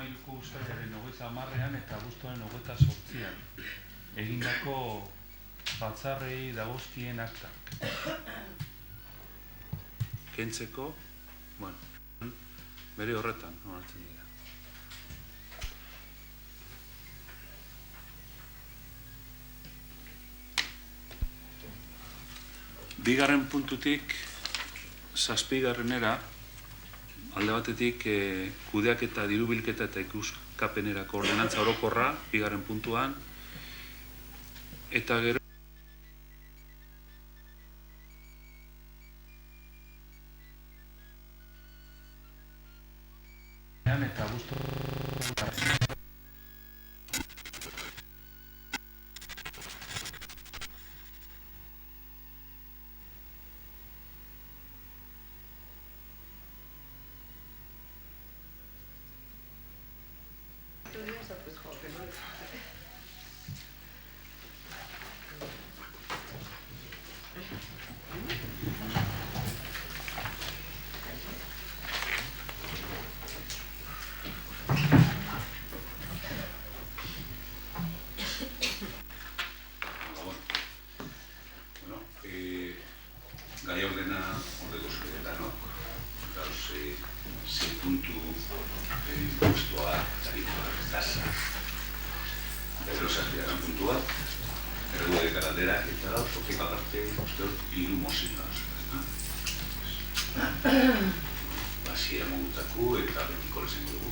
2008ko uztailaren 30 eta abuztuaren 28an egindako batzarrei dagozkien aktak. Kentzeko, bere horretan onartzen dira. Bigarren puntutik 7. Alde batetik kudeaketa, dirubilketa eta ikuskapenerako ordenantza orokorra, bigarren puntuan, eta gero eta gai ordena horrego zuela, no? Gaur, sei puntu impostua, tarifak, tasa. Gero 7. puntua, erredua de galdera, eta da, toki bagarte, uste hor, 3 mozin da. Basiera mogutako eta betiko lezen dugu.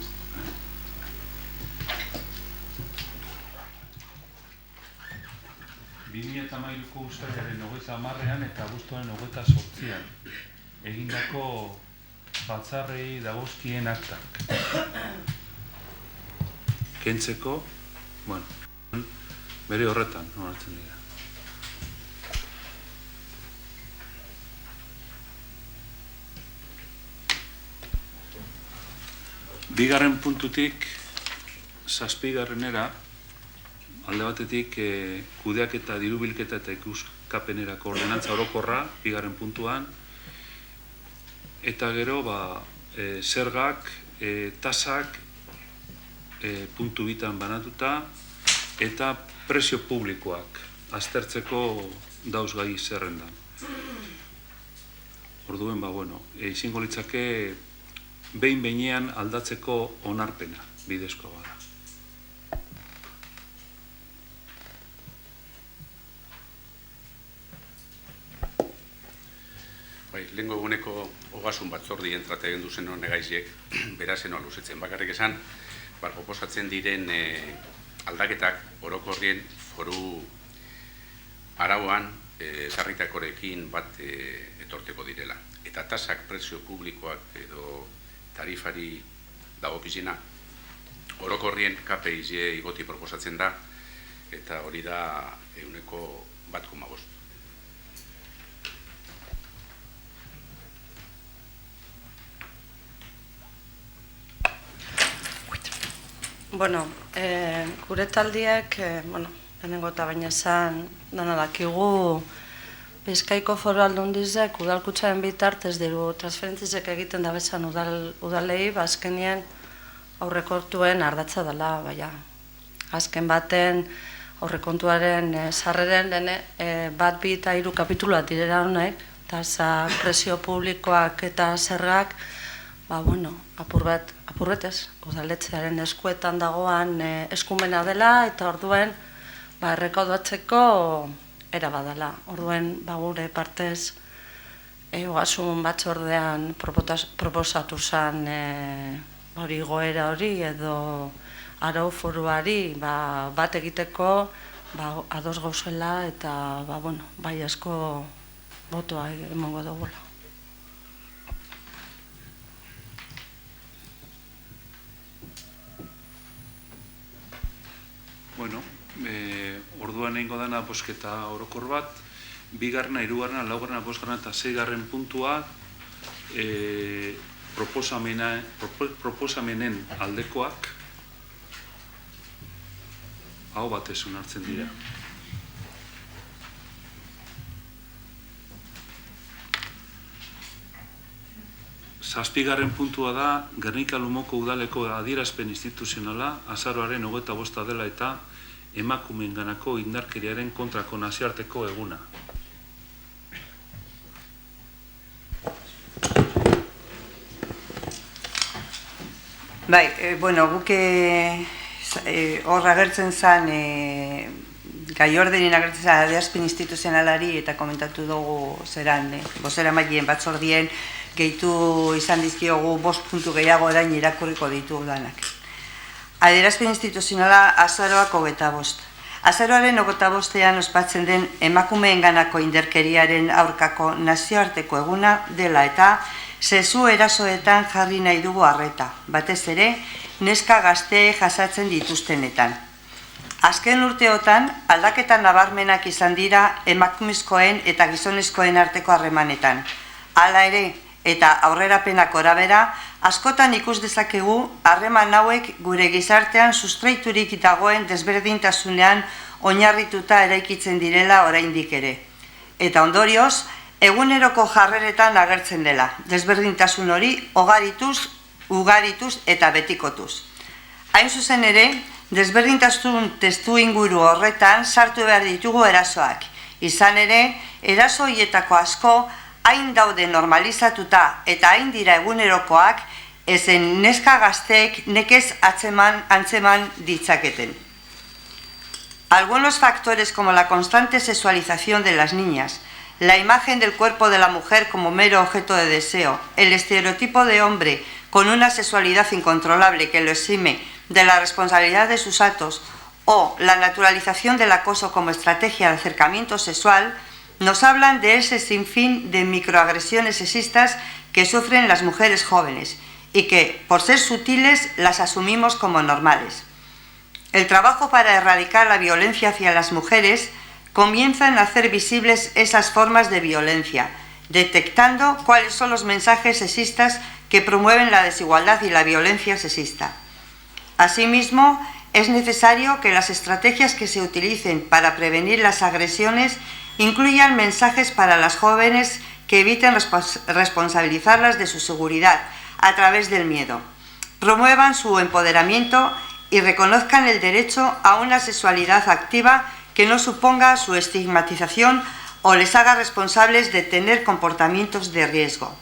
2008ko uztailaren 30 eta abuztuaren 28an egindako batzarrei dagozkien aktak. Kentzeko, bere horretan onartzen dira. Bigarren puntutik 7. Alde batetik kudeaketa, dirubilketa eta ikuskapenerako ordenantza orokorra, bigarren puntuan, eta gero zergak, tasak puntu bitan banatuta, eta prezio publikoak aztertzeko dauzgai zerrendan. Orduen, izango litzake behin-behinean aldatzeko onarpena bidezkoa bada. Lehenko eguneko ogasun batzordi entrate egin duzen negaiziek, berazen luzetzen. Bakarrik esan, proposatzen diren aldaketak orokorrien foru arauan sarritakorekin bat etorteko direla. Eta tasak prezio publikoak edo tarifari dagokizena orokorrien KPIz igoti proposatzen da, eta hori da 1,1,5. Gure taldiek, lehenengo eta baina esan, dana dakigu Bizkaiko Foru Aldundizek udalkutsaren bitartez diru transferentzizek egiten dabezan udalei, azkenien aurrekontuen ardatza dela, azken baten aurrekontuaren sarreren bat, bi eta 3 kapituluak direla honek, tasa, prezio publikoak eta zergak, apurretez, udaletxearen eskuetan dagoan eskumena dela, eta orduen errekaudatzeko erabadala. Orduen, gure partez, ogasun batzordean proposatu zen hori goera hori edo arau foruari bat egiteko ados gauzela eta bai asko botoa emango dugula. Orduan egingo dana bosketa orokor bat, 2., 3., 4., 5. eta 6. puntua proposamenen aldekoak aho batez onartzen dira. Zazpigarren puntua da, Gernika Lumoko udaleko adierazpen instituzionala azaroaren 25 dela eta emakumeenganako indarkeriaren kontrako nazioarteko eguna. Bai, guk hor agertzen zen, gai ordenin agertzen zen adierazpen instituzionalari eta komentatu dugu zeran, bozera maileen batzordien gehitu izan dizkiogu 5 puntu gehiago orain irakurriko ditu danak. Adierazpen instituzionala azaroak 25. Azaroaren 25ean ospatzen den emakumeenganako indarkeriaren aurkako nazioarteko eguna dela eta sexu erasoetan jarri nahi dugu arreta, batez ere neska gazte jasatzen dituztenetan. Azken urteotan aldaketa nabarmenak izan dira emakumezkoen eta gizonezkoen arteko harremanetan. Hala ere, eta aurrerapenak gorabehera, askotan ikus dezakegu harreman hauek gure gizartean sustraiturik dagoen desberdintasunean oinarrituta eraikitzen direla oraindik ere. Eta ondorioz, eguneroko jarreretan agertzen dela, desberdintasun hori ugarituz eta betikotuz. Hain zuzen ere, desberdintasun testu inguru horretan sartu behar ditugu erasoak. Izan ere, eraso hietako asko hain daude normalizatuta eta hain dira egunerokoak ezen neska gazteek nekez antzeman ditzaketen. Algunos factores como la constante sexualización de las niñas, la imagen del cuerpo de la mujer como mero objeto de deseo, el estereotipo de hombre con una sexualidad incontrolable que lo exime de la responsabilidad de sus actos o la naturalización del acoso como estrategia de acercamiento sexual nos hablan de ese sinfín de microagresiones sexistas que sufren las mujeres jóvenes y que, por ser sutiles, las asumimos como normales. El trabajo para erradicar la violencia hacia las mujeres comienza en hacer visibles esas formas de violencia, detectando cuáles son los mensajes sexistas que promueven la desigualdad y la violencia sexista. Asimismo, es necesario que las estrategias que se utilicen para prevenir las agresiones incluyan mensajes para las jóvenes que eviten responsabilizarlas de su seguridad a través del miedo, promuevan su empoderamiento y reconozcan el derecho a una sexualidad activa que no suponga su estigmatización o les haga responsables de tener comportamientos de riesgo.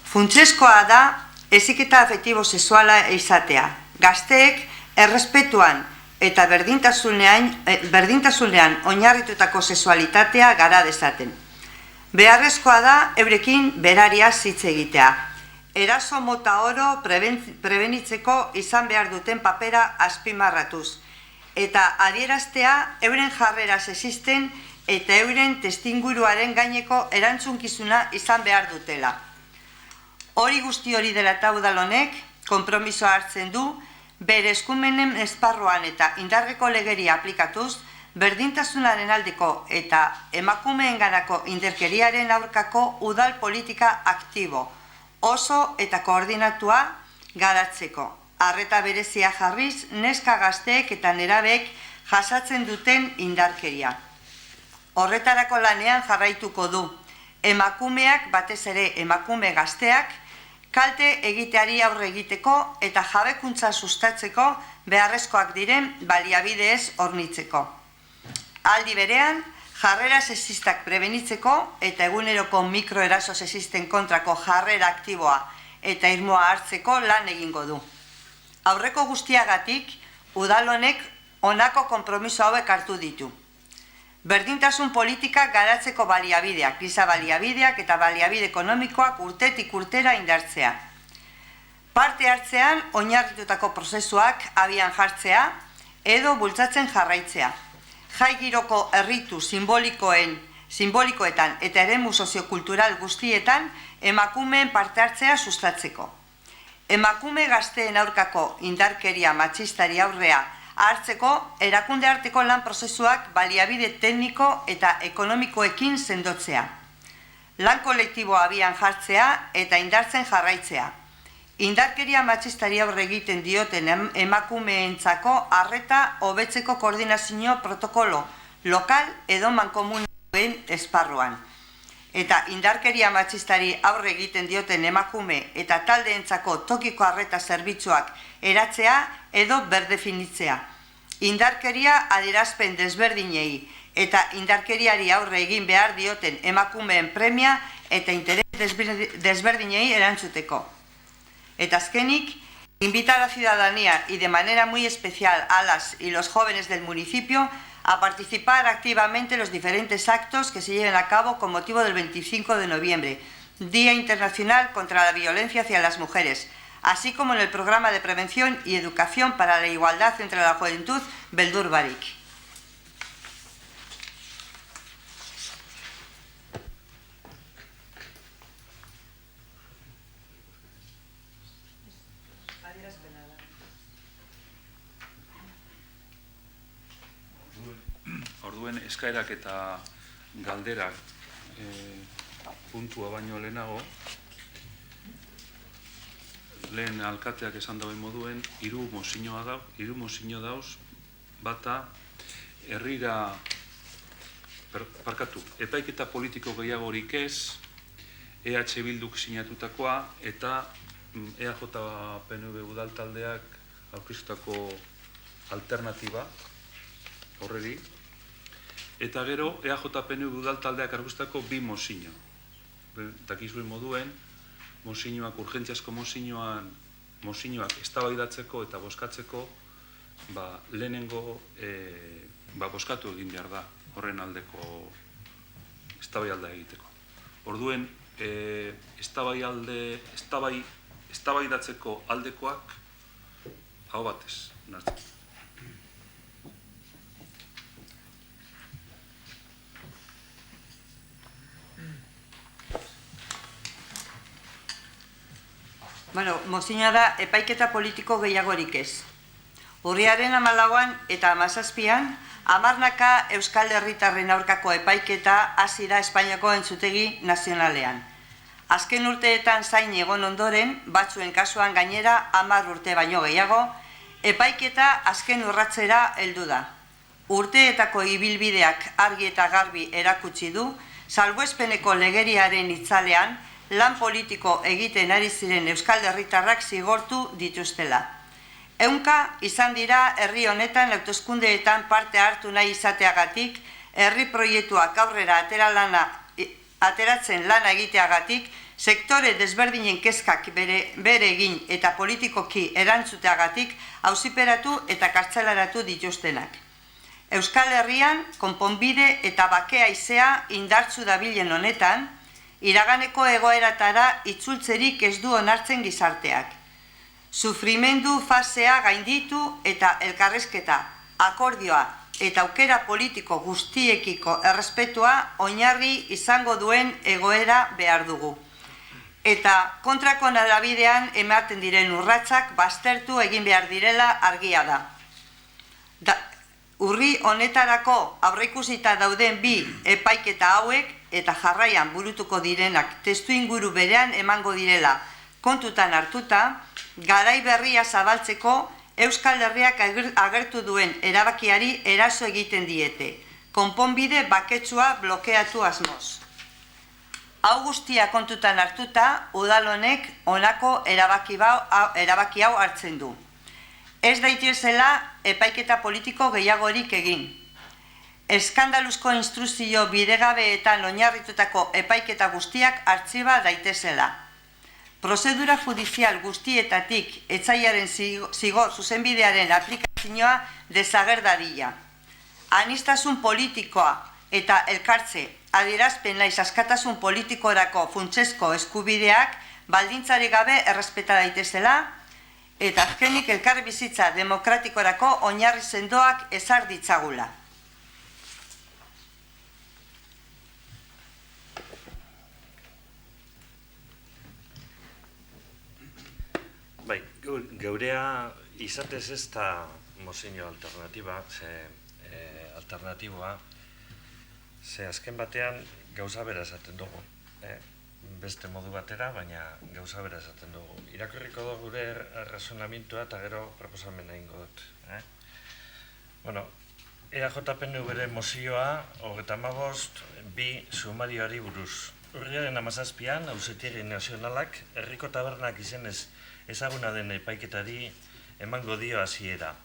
Funtsezkoa da heziketa afektibo sexuala izatea. Gazteek errespetuan eta berdintasunean oinarritutako sexualitatea gara dezaten. Beharrezkoa da eurekin berariaz hitz egitea. Eraso mota oro prebenitzeko izan behar duten papera azpimarratuz. Eta adieraztea euren jarrera sexisten eta euren testinguruaren gaineko erantzunkizuna izan behar dutela. Hori guzti hori dela eta udal honek, konpromisoa hartzen du, bere eskumenen esparruan eta indarreko legeria aplikatuz, berdintasunaren aldeko eta emakumeenganako indarkeriaren aurkako udal politika aktibo, oso eta koordinatua garatzeko. Arreta berezia jarriz, neska gazteek eta nerabek jasatzen duten indarkeria. Horretarako lanean jarraituko du. Emakumeak, batez ere emakume gazteak, kalte egiteari aurre egiteko eta jabekuntza sustatzeko beharrezkoak diren baliabideez hornitzeko. Aldi berean, jarrera sexistak prebenitzeko eta eguneroko mikroeraso sexisten kontrako jarrera aktiboa eta irmoa hartzeko lan egingo du. Aurreko guztiagatik, udal honek honako konpromiso hauek hartu ditu. Berdintasun politika garatzeko baliabideak, giza baliabideak eta baliabide ekonomikoak urtetik urtera indartzea. Parte hartzean oinarritutako prozesuak abian jartzea edo bultzatzen jarraitzea. Jai giroko erritu simbolikoetan eta eremu soziokultural guztietan emakumeen parte hartzea sustatzeko. Emakume gazteen aurkako indarkeria matxistari aurrea hartzeko erakunde arteko lan prozesuak baliabide tekniko eta ekonomikoekin sendotzea. Lan kolektiboa abian jartzea eta indartzen jarraitzea. Indarkeria matxistari aurre egiten dioten emakumeentzako arreta hobetzeko koordinazio protokolo lokal edo mankomunuen esparruan. eta indarkeria matxistari aurre egiten dioten emakume eta taldeentzako tokiko arreta zerbitzuak eratzea edo berdefinitzea. Indarkeria adierazpen desberdinei eta indarkeriari aurre egin behar dioten emakumeen premia eta interes desberdinei erantzuteko. Eta azkenik, invitar a la ciudadanía y de manera muy especial a las y los jóvenes del municipio a participar activamente en los diferentes actos que se lleven a cabo con motivo del 25 de noviembre, Día Internacional contra la Violencia hacia las Mujeres, así como en el programa de prevención y educación para la igualdad entre la juventud Beldur Barik. Orduen eskaerak eta galderak puntua baino lehenago, lehen alkateak esan dauen moduen, hiru mozio dauz, bata herrira, epaiketa politiko gehiagorik ez, EH Bilduk sinatutakoa eta EAJ-PNV udaltaldeak aurkeztutako alternatiba horreri, eta gero EAJ-PNV udaltaldeak aurkeztutako bi mozio. Dakizuen moduen, mozioak, urgentziazko mozioak eztabaidatzeko eta bozkatzeko, lehenengo bozkatu egin behar da, horren aldeko eztabaialda egiteko. Orduen, eztabaidatzeko aldekoak hau batez, nartzen. Mozioa da epaiketa politiko gehiagorik ez. Urriaren 14an eta 17an, 10 Euskal Herritarren aurkako epaiketa hasi da Espainiako Entzutegi Nazionalean. Azken urteetan zain egon ondoren, batzuen kasuan gainera 10 urte baino gehiago, epaiketa azken urratzera heldu da. Urteetako ibilbideak argi eta garbi erakutsi du, salbuespeneko legeriaren itzalean, lan politiko egiten ari ziren Euskal Herritarrak zigortu dituztela. Ehunka izan dira herri honetan hauteskundeetan parte hartu nahi izateagatik, herri proiektuak aurrera ateratzen lana egiteagatik, sektore desberdinen kezkak bere egin eta politikoki erantzuteagatik auziperatu eta kartzelaratu dituztenak. Euskal Herrian konponbide eta bakea haizea indartsu dabilen honetan, iraganeko egoeratara itzultzerik ez du onartzen gizarteak. Sufrimendu fasea gainditu eta elkarrezketa, akordioa eta aukera politiko guztiekiko errespetua oinarri izango duen egoera behar dugu. Eta kontrako norabidean ematen diren urratsak baztertu egin behar direla argia da. Urri honetarako aurreikusita dauden bi epaiketa hauek eta jarraian burutuko direnak testuinguru berean emango direla kontutan hartuta, garai berria zabaltzeko Euskal Herriak agertu duen erabakiari eraso egiten diete, konponbide baketsua blokeatu asmoz. Hau guztia kontutan hartuta, udal honek honako erabaki hau hartzen du. Ez daitezela epaiketa politiko gehiagorik egin. Eskandaluzko instruzio bidegabeetan oinarritutako epaiketa guztiak artxiba daitezela. Prozedura judizial guztietatik etsaiaren zigor zuzenbidearen aplikazioa desagerdaria. Aniztasun politikoa eta elkartze adierazpen naiz askatasun politikorako funtsezko eskubideak baldintzarik gabe errespeta daitezela, eta azkenik elkarbizitza demokratikorako oinarri sendoak ezar ditzagula. Bai, geurea izatez ez da mozio alternatiba, alternatiboa, ze azken batean gauza bera esaten dugu. Beste modu batera, baina gauza bera esaten dugu. Irakurriko dugu gure razonamentua eta gero proposamena ingo dut. Bueno, EAJ-PNV mozioa 35 bi sumarioari buruz. Urriaren 17an, Auzitegi Nazionalak herriko tabernak izenez ezaguna den epaiketari emango dio hasiera.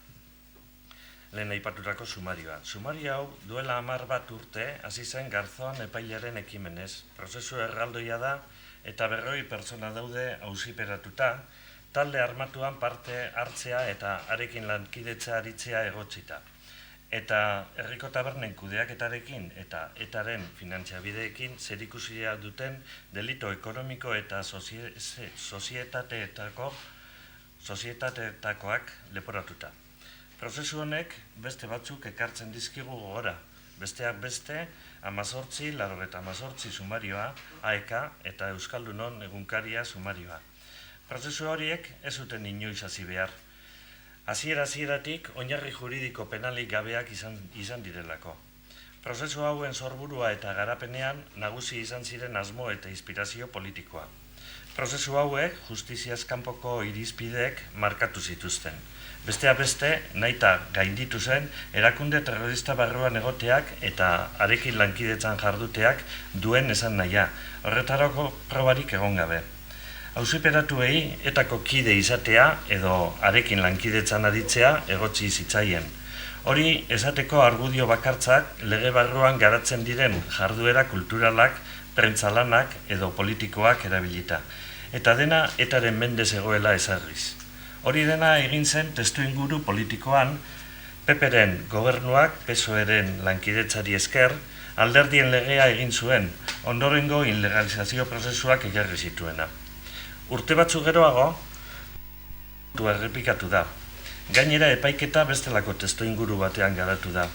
Lehen aipatutako sumarioa. Sumario hau duela 10 bat urte hasi zen Garzón epailaren ekimenez. Prozesu erraldoia da eta 40 pertsona daude auziperatuta, talde armatuan parte hartzea eta arekin lankidetza aritzea egotzita. Eta herriko tabernen kudeaketarekin eta etaren finantziabideekin zerikusia duten delito ekonomiko eta sozietateetakoak leporatuta. Prozesu honek beste batzuk ekartzen dizkigu gogora, besteak beste 1888 sumarioa, AEK eta Euskaldunon egunkaria sumarioa. Prozesu horiek ez zuten inoiz hasi behar. Hasieratik oinarri juridiko penalik gabeak izan direlako. Prozesu hauen sorburua eta garapenean nagusi izan ziren asmo eta inspirazio politikoa. Prozesu hauek justiziaz kanpoko irizpideek markatu zituzten. Besteak beste, nahita gainditu zen erakunde terrorista barruan egoteak eta arekin lankidetzan jarduteak duen esan nahia, horretarako probarik egon gabe. Auziperatuei etako kide izatea edo arekin lankidetzan aditzea egotzi zitzaien. Hori esateko argudio bakartzak lege barruan garatzen diren jarduera kulturalak, prentzalanak edo politikoak erabilita. Eta dena etaren mende zegoela ezarriz. Hori dena egin zen testuinguru politikoan, PPren gobernuak PSOEren lankidetzari esker, alderdien legea egin zuen, ondorengo ilegalizazio prozesuak egarri zituena. Urte batzu geroago, errepikatu da. Gainera epaiketa bestelako testuinguru batean garatu da.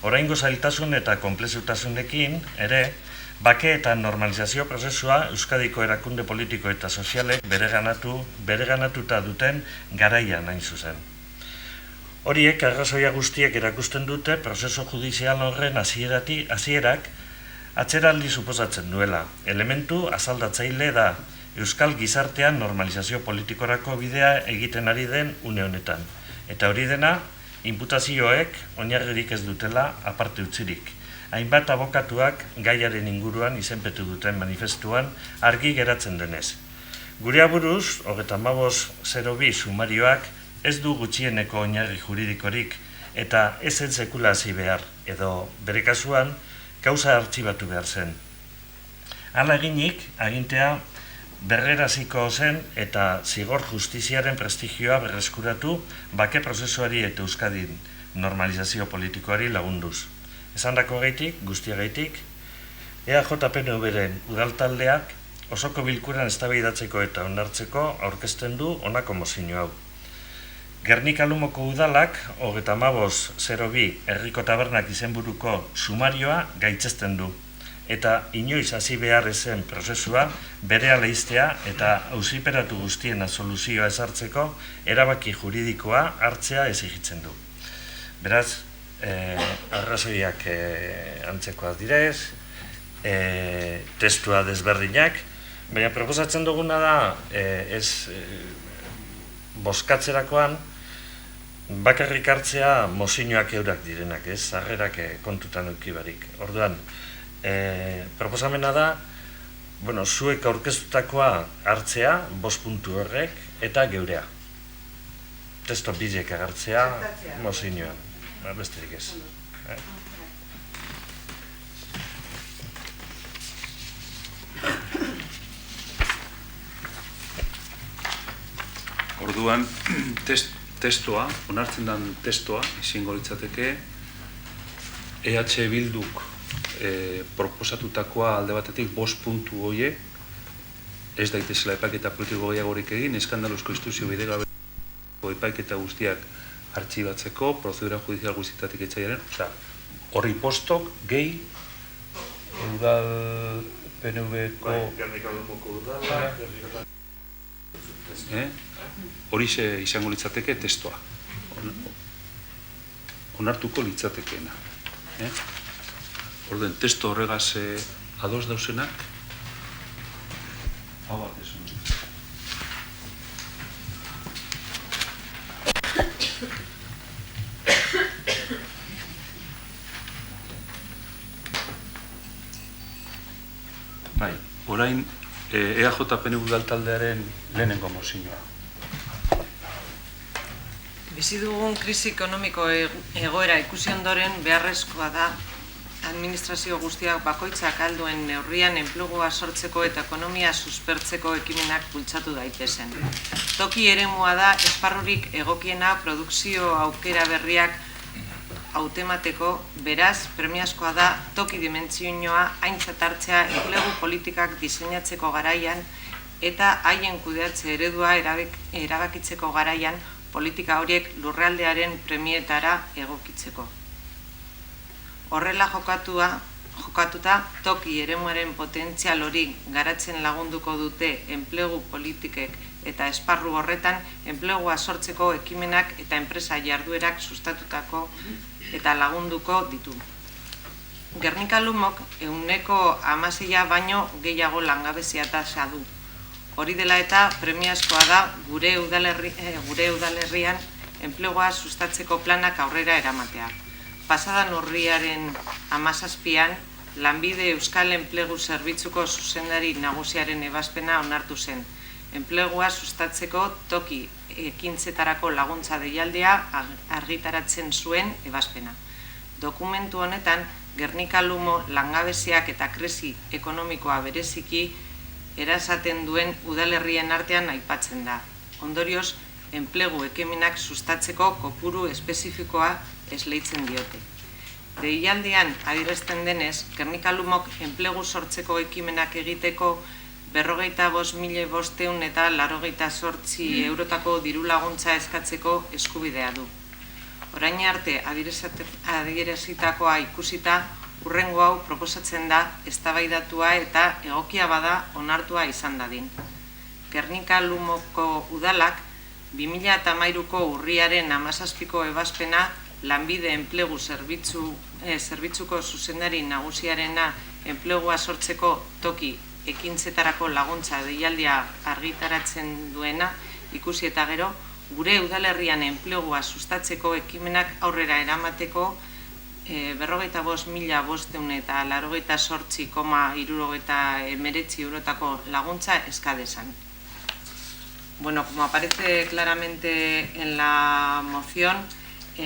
Oraingo zailtasun eta konplexutasunekin ere, bake eta normalizazio prozesua Euskadiko erakunde politiko eta sozialek bereganatuta duten garaian hain zuzen. Horiek arrazoia guztiek erakusten dute prozesu judizial horren hasierak atzeraldi suposatzen duela. Elementu asaldatzaile da Euskal gizartean normalizazio politikorako bidea egiten ari den une honetan. Eta hori dena, inputazioek oinarririk ez dutela aparte utzirik. Hainbat abokatuak gaiaren inguruan izenpetu duten manifestuan argi geratzen denez. Gure aburuz, 35.02 sumarioak ez du gutxieneko oinarri juridikorik eta ez zen sekula hasi behar, edo bere kasuan kausa artxibatu behar zen. Hala eginik, agintea berreraziko zen eta zigor justiziaren prestigioa berreskuratu bake prozesuari eta Euskadin normalizazio politikoari lagunduz. Esandako gaitik, guztiagaitik, EAJ-PNV-ren udaltaldeak osoko bilkuran eztabaidatzeko eta onartzeko aurkezten du honako mozio hau. Gernika Lumoko udalak 35.02 herriko tabernak izenburuko sumarioa gaitzesten du. Eta inoiz hasi behar ezen prozesua berehala ixtea eta auziperatu guztien soluzioa ezartzeko erabaki juridikoa hartzea exigitzen du. Beraz, arrazoiak antzekoak direz, testua desberdinak, baina proposatzen duguna da bozkatzerakoan bakarrik hartzea mozioak eurak direnak, sarrerak kontutan eduki barik. Orduan, proposamena da, zuek aurkeztutakoa hartzea, 5 puntu horrek, eta geurea. Testo bizek agartzea, mozioan, besterik ez. Orduan, testoa, onartzen den testoa, izango litzateke, EH Bilduk proposatutakoa alde batetik 5 puntu hoie, ez daitezela epaiketa politiko gehiagorik egin, eskandaluzko instrukzio bidegabeko epaiketa guztiak artxibatzeko, prozedura judizial guztietatik etxaiaren, horri postok gehi udal PNV-ko hori izango litzateke testoa. Onartuko litzatekeena. Orden, testo horregaz ados dauzenak, hau bat esan. Bai, Orain, EAJ-PNV udaltaldearen lehenengo mozioa. Bizi dugun krisi ekonomiko egoera ikusi ondoren beharrezkoa da administrazio guztiak bakoitzak alduen neurrian enplegua sortzeko eta ekonomia suspertzeko ekimenak bultzatu daitezen. Toki eremua da esparrurik egokiena produkzio aukera berriak hautemateko, beraz, premiazkoa da toki dimentsioa aintzat hartzea enplegu politikak diseinatzeko garaian eta haien kudeatze eredua erabakitzeko garaian politika horiek lurraldearen premietara egokitzeko. Horrela jokatuta, toki eremuaren potentzial hori garatzen lagunduko dute enplegu politikek eta esparru horretan enplegua sortzeko ekimenak eta enpresa jarduerak sustatutako eta lagunduko ditu. Gernika Lumok 16% baino gehiago langabezia tasa du. Hori dela eta premiazkoa da gure udalerrian enplegua sustatzeko planak aurrera eramatea. Pasadan urriaren 17an, Lanbide Euskal Enplegu Zerbitzuko zuzendari nagusiaren ebazpena onartu zen. Enplegua sustatzeko toki ekintzetarako laguntza deialdea argitaratzen zuen ebazpena. Dokumentu honetan, Gernika Lumo langabeziak eta krisi ekonomikoa bereziki erasaten duen udalerrien artean aipatzen da. Ondorioz, enplegu ekimenak sustatzeko kopuru espezifikoa esleitzen diote. Deialdian adierazten denez, Gernika Lumok enplegu sortzeko ekimenak egiteko 45.500 eta 88 eurotako diru laguntza eskatzeko eskubidea du. Orain arte adierazitakoa ikusita, hurrengo hau proposatzen da eztabaidatua eta egokia bada onartua izan dadin. Gernika Lumoko udalak 2013ko urriaren 17ko ebazpena Lanbide Enplegu Zerbitzuko zuzendari nagusiarena enplegua sortzeko toki ekintzetarako laguntza deialdia argitaratzen duena ikusi eta gero, gure udalerrian enplegua sustatzeko ekimenak aurrera eramateko 45.500 eta 88,79 eurotako laguntza eskadezan. Bueno, como aparece claramente en la moción,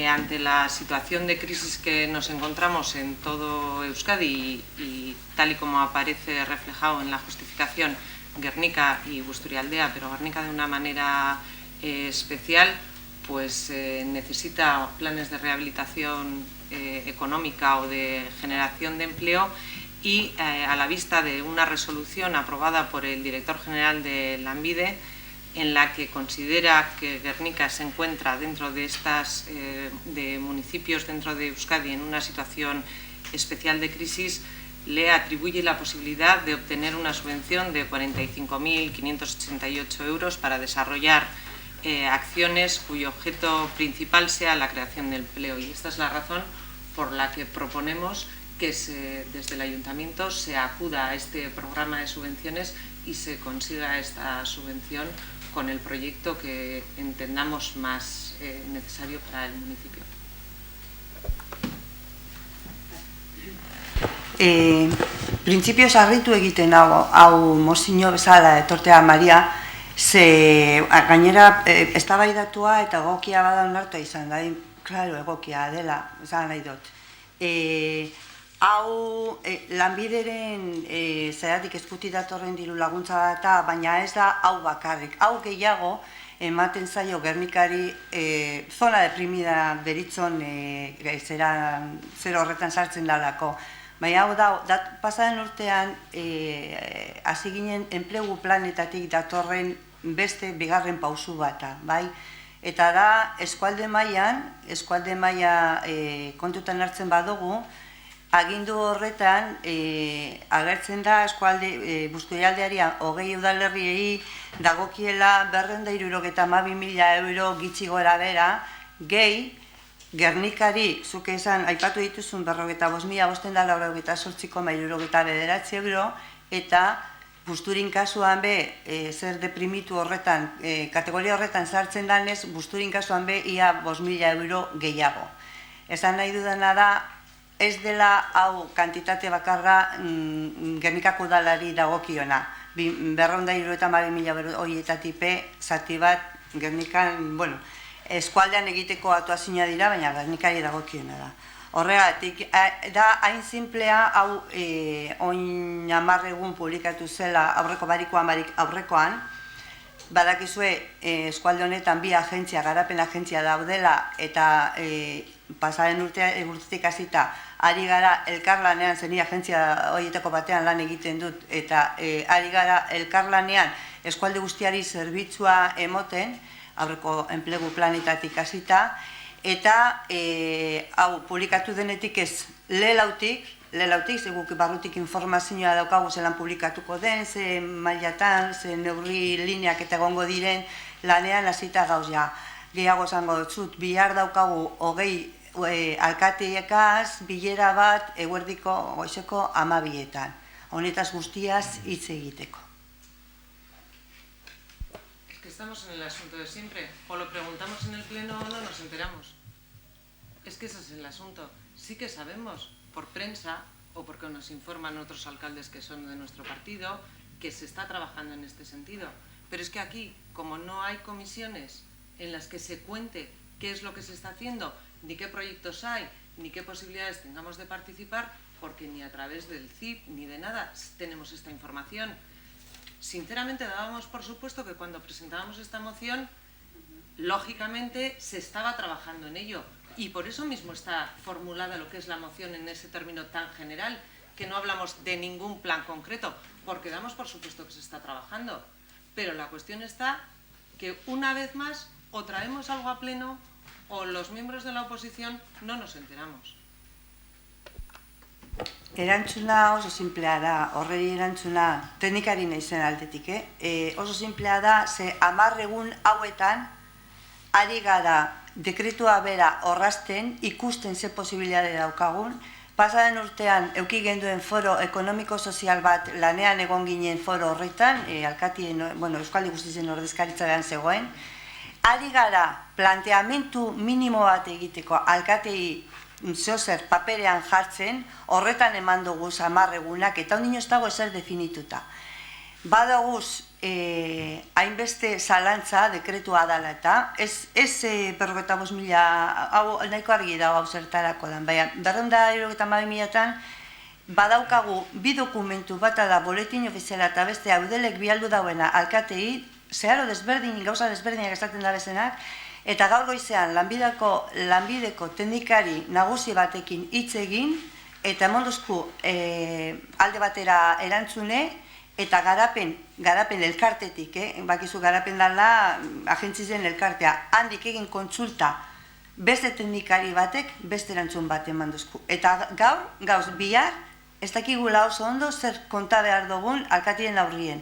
ante la situación de crisis que nos encontramos en todo Euskadi y tal y como aparece reflejado en la justificación, Gernika y Busturialdea, pero Gernika de una manera especial, pues necesita planes de rehabilitación económica o de generación de empleo y a la vista de una resolución aprobada por el director general de Lanbide, en la que considera que Gernika se encuentra dentro de de municipios dentro de Euskadi en una situación especial de crisis, le atribuye la posibilidad de obtener una subvención de 45.588 euros para desarrollar acciones cuyo objeto principal sea la creación de empleo. Y esta es la razón por la que proponemos que desde el Ayuntamiento se acuda a este programa de subvenciones y se consiga esta subvención con el proyecto que entendamos más necesario para el municipio. Printzipioz harritu egiten hau mozio bezala etortea Maria, ze gainera eztabaidatua eta egokia bada onartua izan da, claro, egokia dela, esan nahi dut. Hau Lanbideren zeratik eskutik datorren diru laguntza data, baina ez da hau bakarrik. Hau gehiago ematen zaio Gernikari zona deprimida deritzon zer horretan sartzen dalako. Baina hau da, pasaden urtean hasi ginen enplegu planetatik datorren beste bigarren pausu bata, bai? Eta da eskualde maila kontutan hartzen badugu, agindu horretan agertzen da eskualde Busturialdeari 20 udalerriei dagokiela 272.000 euro gitxi gora bera, gehi Gernikari, zuk esan, aipatu dituzun 45.588,79 euro, eta Busturin kasuan be, zer deprimitu horretan, kategoria horretan sartzen danez, Busturin kasuan be, ia 5.000 euro gehiago. Esan nahi dudana da, ez dela hau kantitate bakarra Gernikako udalari dagokiona. 272.000 horietatik zati bat Gernikan, eskualdean egiteko aktuazioa dira, baina Gernikari dagokiona da. Horregatik, da hain simplea, hau oin 10 egun publikatu zela aurreko aurrekoan, badakizue eskualde honetan bi agentzia, garapen agentzia daudela, eta pasaren urtetik hasita ari gara elkarlanean, zeni agentzia horietako batean lan egiten dut, eta ari gara elkarlanean eskualde guztiari zerbitzua emoten, aurreko enplegu planetatik hasita, eta hau publikatu denetik ez lehelautik, zeguk barrutik informazioa daukagu zelan publikatuko den, ze mailatan, ze neurri lineak eta egongo diren lanean hasita gauzia. Gehiago zango dut, bihar daukagu 20 alkateekaz bilera bat eguerdiko goizeko 12etan. Honetaz guztiaz hitz egiteko. Estamos en el asunto de siempre. O lo preguntamos en el pleno o no nos enteramos. Es que ese es el asunto. Sí que sabemos, por prensa o porque nos informan otros alcaldes que son de nuestro partido, que se está trabajando en este sentido. Pero es que aquí, como no hay comisiones en las que se cuente qué es lo que se está haciendo, ni qué proyectos hay, ni qué posibilidades tengamos de participar, porque ni a través del CIP ni de nada tenemos esta información. Sinceramente dábamos por supuesto que cuando presentábamos esta moción, lógicamente se estaba trabajando en ello y por eso mismo está formulada lo que es la moción en ese término tan general, que no hablamos de ningún plan concreto, porque damos por supuesto que se está trabajando. Pero la cuestión está que una vez más o traemos algo a pleno o los miembros de la oposición no nos enteramos. Erantzuna oso simplea da, horreri erantzuna teknikari naizen aldetik, oso simplea da, ze 10 egun hauetan ari gara dekretua bera orrazten, ikusten ze posibilitate daukagun, pasaren urtean euki genduen foro ekonomiko-sozial bat lanean egon ginen foro horretan, alkatien, Euskaldi Guztien ordezkaritzaren zegoen, ari gara planteamentu minimo bat egiteko alkatei zeozer paperean jartzen, horretan eman dugu 10 egunak, eta ondino ez dago ezer definituta. Badaguz, hainbeste zalantza dekretua dala eta, ez 45.000, hau nahiko argi dago hau zertarako dan, baina 272.000-tan badaukagu bi dokumentu bata da boletin ofiziala eta beste audelek bialdu dauena alkatei, zeharo desberdin, gauza desberdinak esaten da bezenak, eta gaur goizean lanbideko teknikari nagusi batekin hitz egin, eta emonduzku alde batera erantzune, eta garapen elkartetik, bakizu garapen dala agentzizen elkartea, handik egin kontsulta beste teknikari batek beste erantzun bat emanduzku. Eta gauz bihar, ez dakigula oso ondo zer konta behar dugun alkatien aurrien.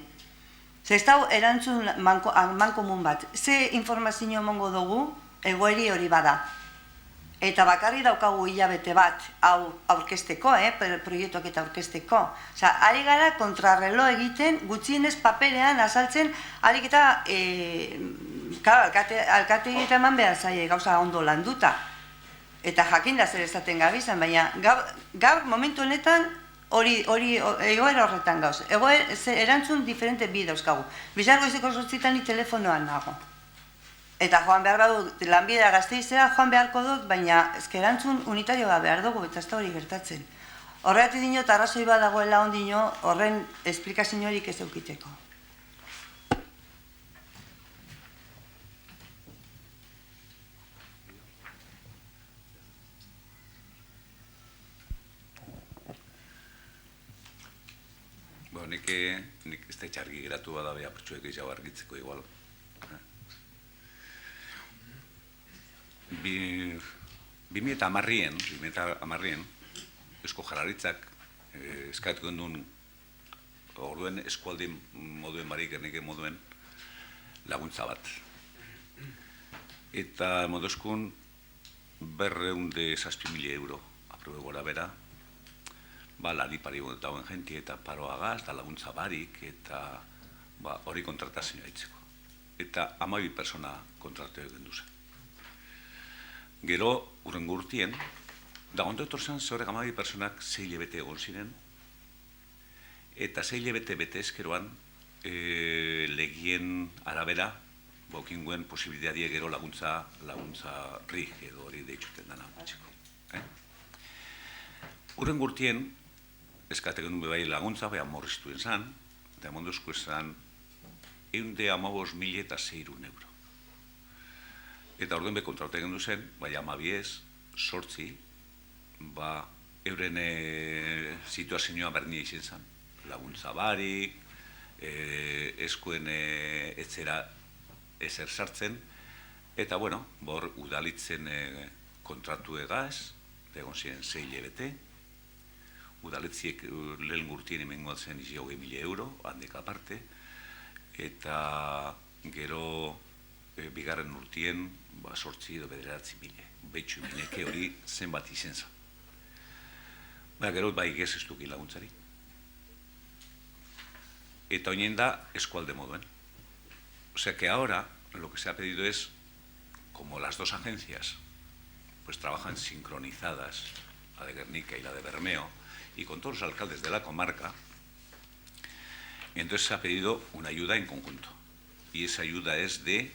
Ez da erantzun mankomun bat. Ze informazio emango dugu egoeri hori bada. Eta bakarri daukagu hilabete bat hau aurkezteko, proiektuak eta aurkezteko. Ari gara kontrarrelo egiten, gutxienez paperean azaltzen, harik eta alkate eta eman behar zaie gauza ondo landuta. Eta jakin da zer esaten gabizan, baina gaur momentu honetan hori egoera horretan gauz. Erantzun diferente bi dauzkagu. Bizar goizeko 8 ni telefonoan nago. Eta joan behar badut, lanbidea Gasteizera joan beharko dut, baina erantzun unitarioa behar dugu, eta ez da hori gertatzen. Horregatik dino, eta arrazoi bat dagoela ondino, horren esplikaziorik ez eukiteko. Nik ez da itxargi geratu bada beha pertsuek gehiago argitzeko igual. 2010-en Eusko Jaurlaritzak eskatu genduen orduen eskualde moduen barik Gernike moduen laguntza bat. Eta moduzkun 207.000 euro aprobe gora bera, lari pari dauen jenti eta paroagaz, da laguntza barik, eta hori kontratazioa hitzeko. Eta 12 persona kontratu egin duzen. Gero, urrengo urtien, Da, ondo etorzen, zorek 12 personak 6 hilabete egon ziren, eta 6 hilabete bete ezkeroan, legien arabera, baukinguen posibilitatea gero laguntza RIG edo hori deitzuten dana gutxiko. Urren gurtien, eskatek duen bai laguntza, bai amorriztuen zan, eta emonduzko esan, 115.600 euro. Eta orden be kontraute gendu zen, bai amabiez, sortzi, euren situazioa bernia izan zen. Laguntza barik, eskuen etzera ezer sartzen, eta bueno, bor udalitzen kontratu egaz, egon ziren 6 hilabete, udaletziek lehen gurtien emengoatzen 20.000 euro, handek aparte, eta gero bigarren urtien sortzi edo 9.000, betxu mineke hori zenbat izen zen. Gero bai gez ez duki laguntzari. Eta oinen da eskualde moduen. O sea que ahora lo que se ha pedido es, como las dos agencias pues trabajan sincronizadas, la de Guernica y la de Bermeo, y con todos los alcaldes de la comarca, entonces se ha pedido una ayuda en conjunto. Y esa ayuda es de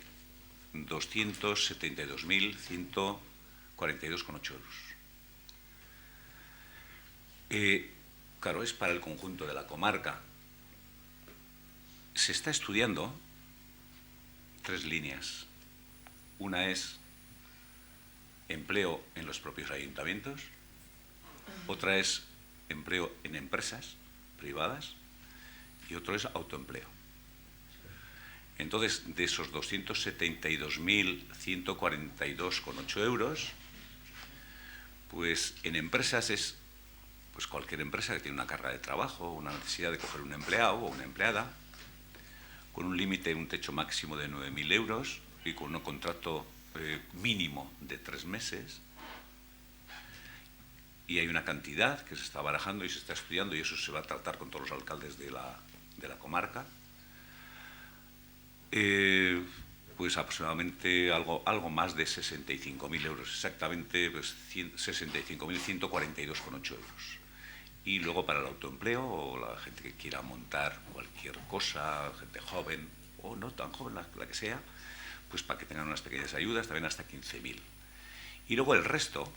272.142,8 euros. Claro, es para el conjunto de la comarca. Se está estudiando 3 líneas. Una es empleo en los propios ayuntamientos, otra es empleo en empresas privadas y otro es autoempleo. Entonces, de esos 272.142,8 euros, pues en empresas es pues cualquier empresa que tiene una carga de trabajo, una necesidad de coger un empleado o una empleada, con un límite, un techo máximo de 9.000 euros y con un contrato mínimo de 3 meses. Y hay una cantidad que se está barajando y se está estudiando, y eso se va a tratar con todos los alcaldes de la comarca. Pues aproximadamente algo más de 65.000 euros, exactamente pues 65.142,8 euros. Y luego para el autoempleo, o la gente que quiera montar cualquier cosa, gente joven o no tan joven, la que sea, pues para que tengan unas pequeñas ayudas, también hasta 15.000. Y luego el resto,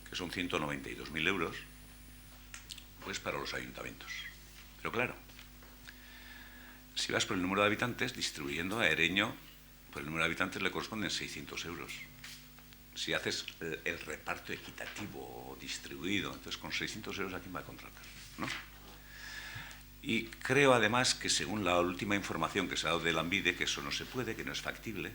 que son 192.000 euros, pues para los ayuntamientos. Pero claro, si vas por el número de habitantes, distribuyendo a Ereño, por el número de habitantes le corresponden 600 euros. Si haces el reparto equitativo distribuido, entonces con 600 euros ¿a quién va a contratar? ¿No? Y creo además que según la última información que se ha dado de Lanbide, que eso no se puede, que no es factible.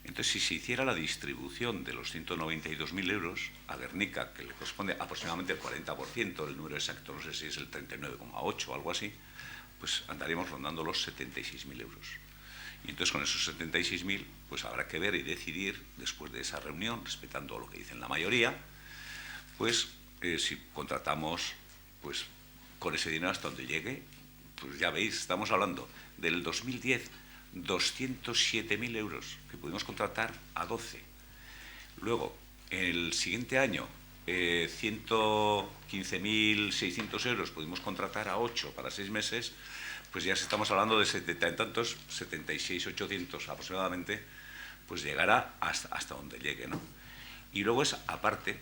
Entonces, si se hiciera la distribución de los 192.000 euros a Guernica, que le corresponde aproximadamente el 40%, el número exacto no sé si es el 39,8 o algo así, pues andaríamos rondando los 76.000 euros. Y entonces con esos 76.000 pues habrá que ver y decidir después de esa reunión, respetando lo que dicen la mayoría, pues si contratamos pues con ese dinero hasta donde llegue. Pues ya veis, estamos hablando del 2010, 207.000 euros que pudimos contratar a 12. Luego, el siguiente año, 115.600 euros pudimos contratar a 8 para 6 meses, pues ya estamos hablando de 70 y tantos, 76.800 aproximadamente, pues llegará hasta donde llegue, ¿no? Y luego es aparte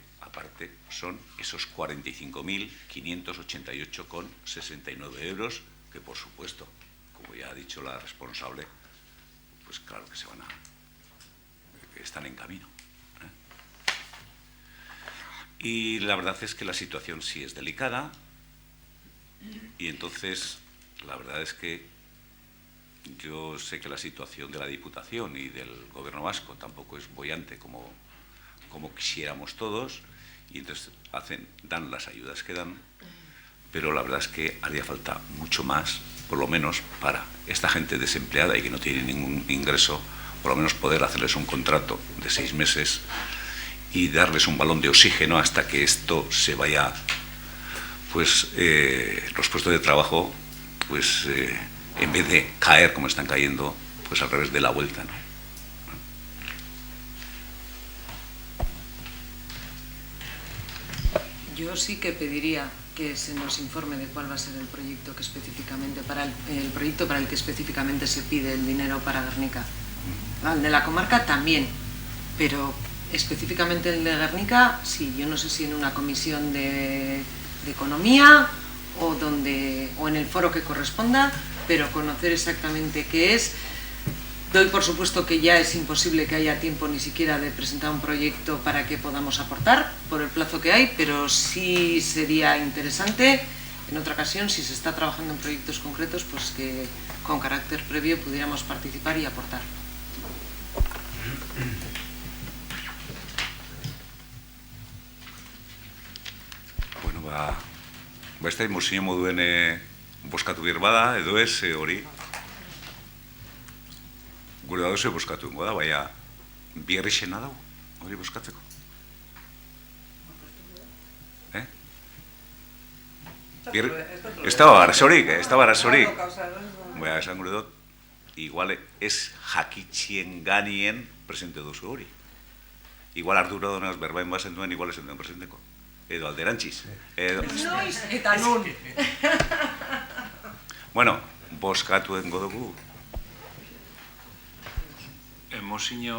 son esos 45.588,69 euros que, por supuesto, como ya ha dicho la responsable, pues claro que que están en camino. Y la verdad es que la situación sí es delicada, y entonces la verdad es que yo sé que la situación de la Diputación y del Gobierno vasco tampoco es boyante como quisiéramos todos, y entonces dan las ayudas que dan, pero la verdad es que haría falta mucho más, por lo menos para esta gente desempleada y que no tiene ningún ingreso, por lo menos poder hacerles un contrato de 6 meses y darles un balón de oxígeno hasta que esto se vaya, pues los puestos de trabajo, pues en vez de caer como están cayendo, pues al revés de la vuelta, ¿no? Yo sí que pediría que se nos informe de cuál va a ser el proyecto que específicamente para el proyecto para el que específicamente se pide el dinero para Guernica. El de la comarca también, pero específicamente el de Guernica, sí. Yo no sé si en una comisión de economía o en el foro que corresponda, pero conocer exactamente qué es. Doy por supuesto que ya es imposible que haya tiempo ni siquiera de presentar un proyecto para que podamos aportar por el plazo que hay, pero sí sería interesante en otra ocasión, si se está trabajando en proyectos concretos, pues que con carácter previo pudiéramos participar y aportar. Bueno, ez da mozio moduen boskatu behar bada, edo ez hori. Gure dago ze boskatu ingo da, baina biherrixena dago, hori boskatzeko. Ez da arazorik. Baina, esan gure dut, igual ez jakitzien ganien presente duzu hori. Igual ardura donaz berbain bazen duen, igual esan duen presenteko. Edo alderantziz. Noiz eta nun. Bueno, boskatu dengo dugu. Mozio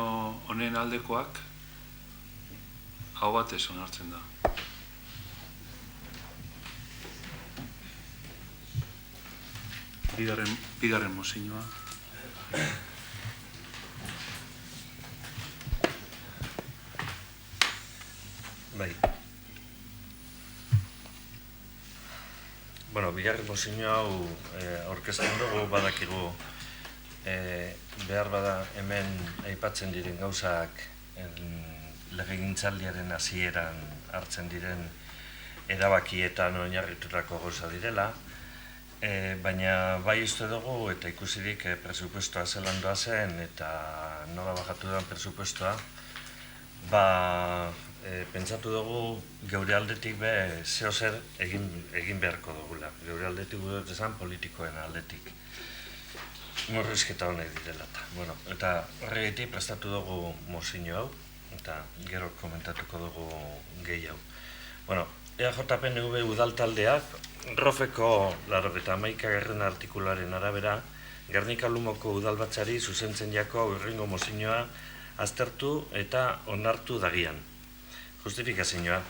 honen aldekoak hau batez onartzen da. Bigarren mozioa. Bai. Bueno, bigarren mozio hau aurkezten dugu, badakigu behar bada hemen aipatzen diren gauzak legegintzaldiaren hasieran hartzen diren erabakietan oinarritutako gauza direla, baina bai uste dugu eta ikusirik presupuestoa zelan doa zen eta nola bajatu den presupuestoa, pentsatu dugu geure aldetik zeo zer egin beharko dugula. Geure aldetik dut esan politikoen aldetik. Murrizketa honek direla eta horregatik prestatu dugu mozio hau eta gero komentatuko dugu gehi hau. EAJ-PNV udaltaldeak Rofeko 91. artikularen arabera Gernika Lumoko udalbatzari zuzentzen jako aurrengo mozioa aztertu eta onartu dagian. Justifikazioa.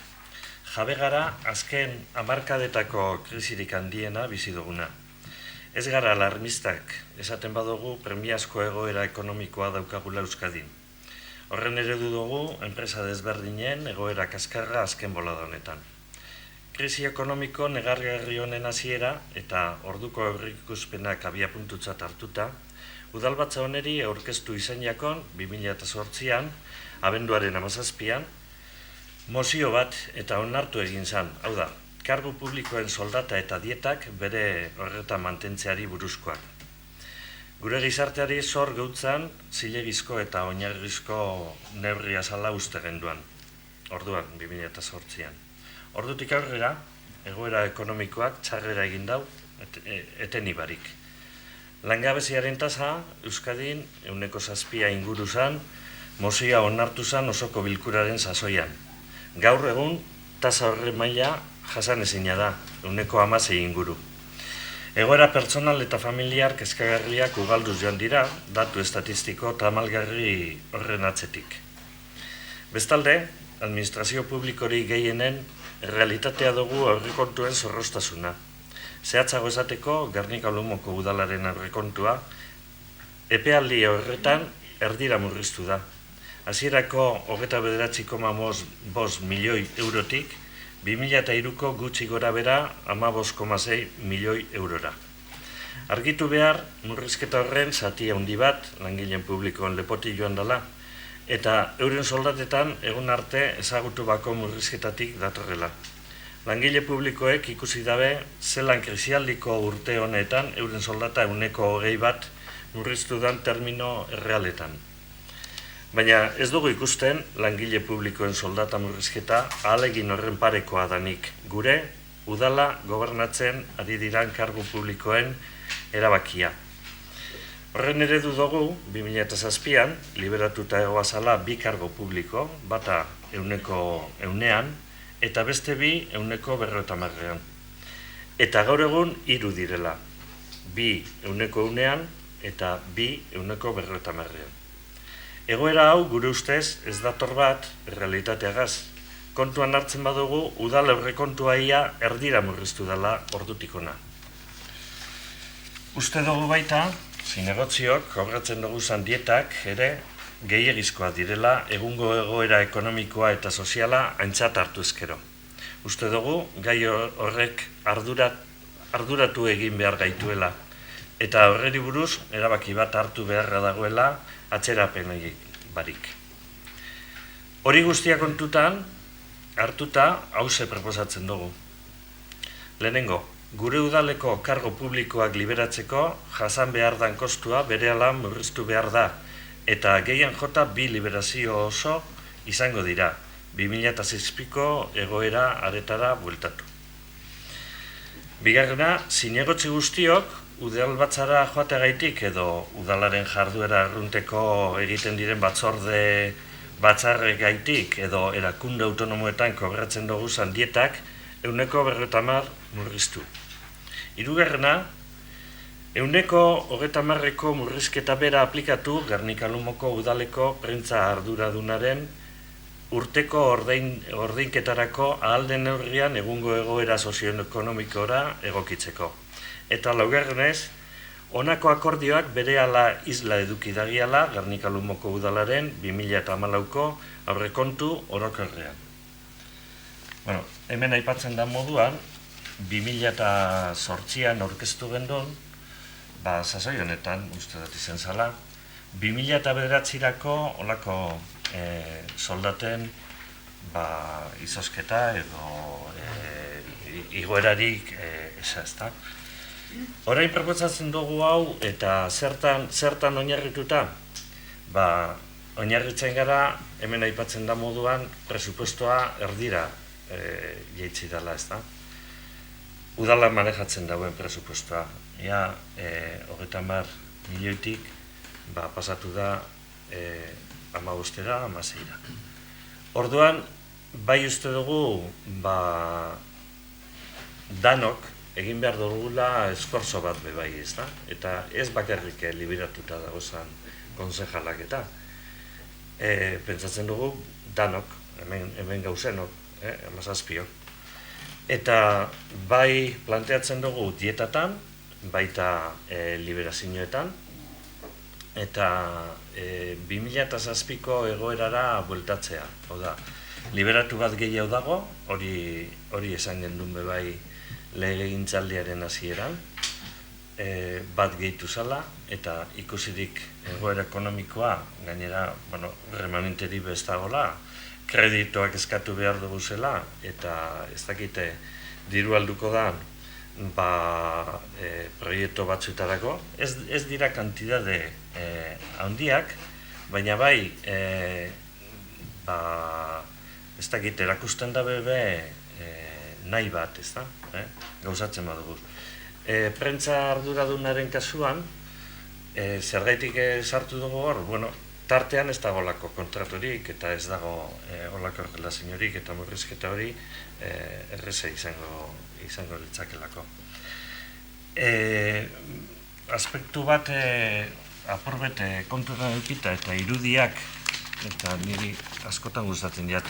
Jabe gara azken hamarkadetako krisirik handiena bizi duguna. Ez gara alarmistak, esaten badugu premiazko egoera ekonomikoa daukagula Euskadin. Horren eredu dugu, enpresa desberdinen egoera kaskarra azken bolada honetan. Krisi ekonomiko negargarri honen hasiera eta orduko aurreikuspenak abiapuntutzat hartuta, udalbatza honeri aurkeztu izan jakon 2008an, abenduaren 17an, mozio bat eta onartu egin zan, hau da, kargu publikoen soldata eta dietak bere horretan mantentzeari buruzkoak. Gure gizarteari zor geutzan zilegizko eta oinarrizko neurria zala uste genduan, orduan 2008an. Ordutik aurrera, egoera ekonomikoak txarrera egin dau eten ibarik. Langabeziaren tasa, Euskadin 7% inguru zan, mozioa onartu zan osoko bilkuraren sasoian. Gaur egun, tasa horre maila jasan ezina da, 16% inguru. Egoera pertsonal eta familiar kezkagarriak ugalduz joan dira, datu estatistiko tamalgarri horren atzetik. Bestalde, administrazio publikori gehienen realitatea dugu aurrekontuen zorrostasuna. Zehatzago esateko, Gernika Lumoko udalaren aurrekontua, epealdi horretan erdira murriztu da. Hasierako 29,5 milioi eurotik, 2003ko gutxi gora bera 15,6 milioi eurora. Argitu behar, murrizketa horren zati handi bat, langileen publikoen lepoti joan dela, eta euren soldatetan egun arte ezagutu bako murrizketatik datorrela. Langile publikoek ikusi dabe zelan krisialdiko urte honetan euren soldata 120% murriztu dan termino errealetan. Baina ez dugu ikusten langile publikoen soldata murrizketa ahalegin horren parekoa danik. Gure, udala gobernatzen ari diran kargu publikoen erabakia. Horren eredu dugu, 2007an, liberatuta egoazala 2 kargo publiko, bata 100%, eta beste bi 150ean. Eta gaur egun 3 direla, 2 100ean eta 2 150ean. Egoera hau gure ustez ez dator bat realitateagaz. Kontuan hartzen badugu, udal aurrekontua ia erdira murriztu dela ordutik ona. Uste dugu baita, zinegotziok, kobratzen dugu dietak ere, gehiagizkoa direla egungo egoera ekonomikoa eta soziala aintzat hartu ezkero. Uste dugu, gai horrek arduratu egin behar gaituela, eta horreri buruz erabaki bat hartu beharra dagoela atzerapen barik. Hori guztia kontutan, hartuta hauze proposatzen dugu. Lehenengo, gure udaleko kargo publikoak liberatzeko jasan behar dan kostua berehala murriztu behar da, eta gehien jota 2 liberazio oso izango dira, 2006ko egoera aretara bueltatu. Bigarrena, zinegotzi guztiok, udal batzara joategaitik edo udalaren jarduera arrunteko egiten diren batzarregaitik edo erakunde autonomoetan kobratzen dugu dietak 150 murriztu. Hirugarrena, 130ko murrizketa bera aplikatu Gernika-Lumoko udaleko prentza arduradunaren urteko ordainketarako ahal den neurrian egungo egoera sozioekonomikora egokitzeko. Eta laugarrenez, honako akordioak berehala isla eduki dagiala Gernika-Lumoko udalaren 2014ko aurrekontu orokorrean. Bueno, hemen aipatzen da moduan, 2008an aurkeztu gendun, sasoi honetan, uste dut izen zala, 2009-erako olako soldaten izosketa edo igoerarik ezazta. Orain proposatzen dugu hau eta zertan oinarrituta? Oinarritzen gara, hemen aipatzen da moduan, presupuestoa erdira jaitsi dela, ez da? Udala manejatzen dauen presupuestoa. Ia, 30 milioitik pasatu da 15era, 16era. Orduan, bai uste dugu, danok egin behar dugula esforzo bat bebai, ez da? Eta ez bakarrik liberatuta dagozan konsejalak eta. Pentsatzen dugu, danok, hemen gauzenok, 17. Eta bai planteatzen dugu dietatan, baita liberazioetan, eta 2007ko egoerara bueltatzea. Hau da, liberatu bat gehiago dago, hori esan gendun bebai legegintzaldiaren hasieran, bat gehitu zala, eta ikusirik egoera ekonomikoa, gainera, remanenteri bestagola, kreditoak eskatu behar dugu zela, eta ez dakite diru alduko da proiektu batzuetarako. Ez dira kantidade handiak, baina bai, ez dakite erakusten da bebe nahi bat, ez da? Gauzatzen badugu. Prentza arduradunaren kasuan, zergaitik sartu dugu hor, tartean ez dago olako kontraturik eta ez dago olako relaziorik eta murrizketa hori erreza izango litzakelako. Aspektu bat apurbet kontuetan edukita eta irudiak, eta niri askotan gustatzen diat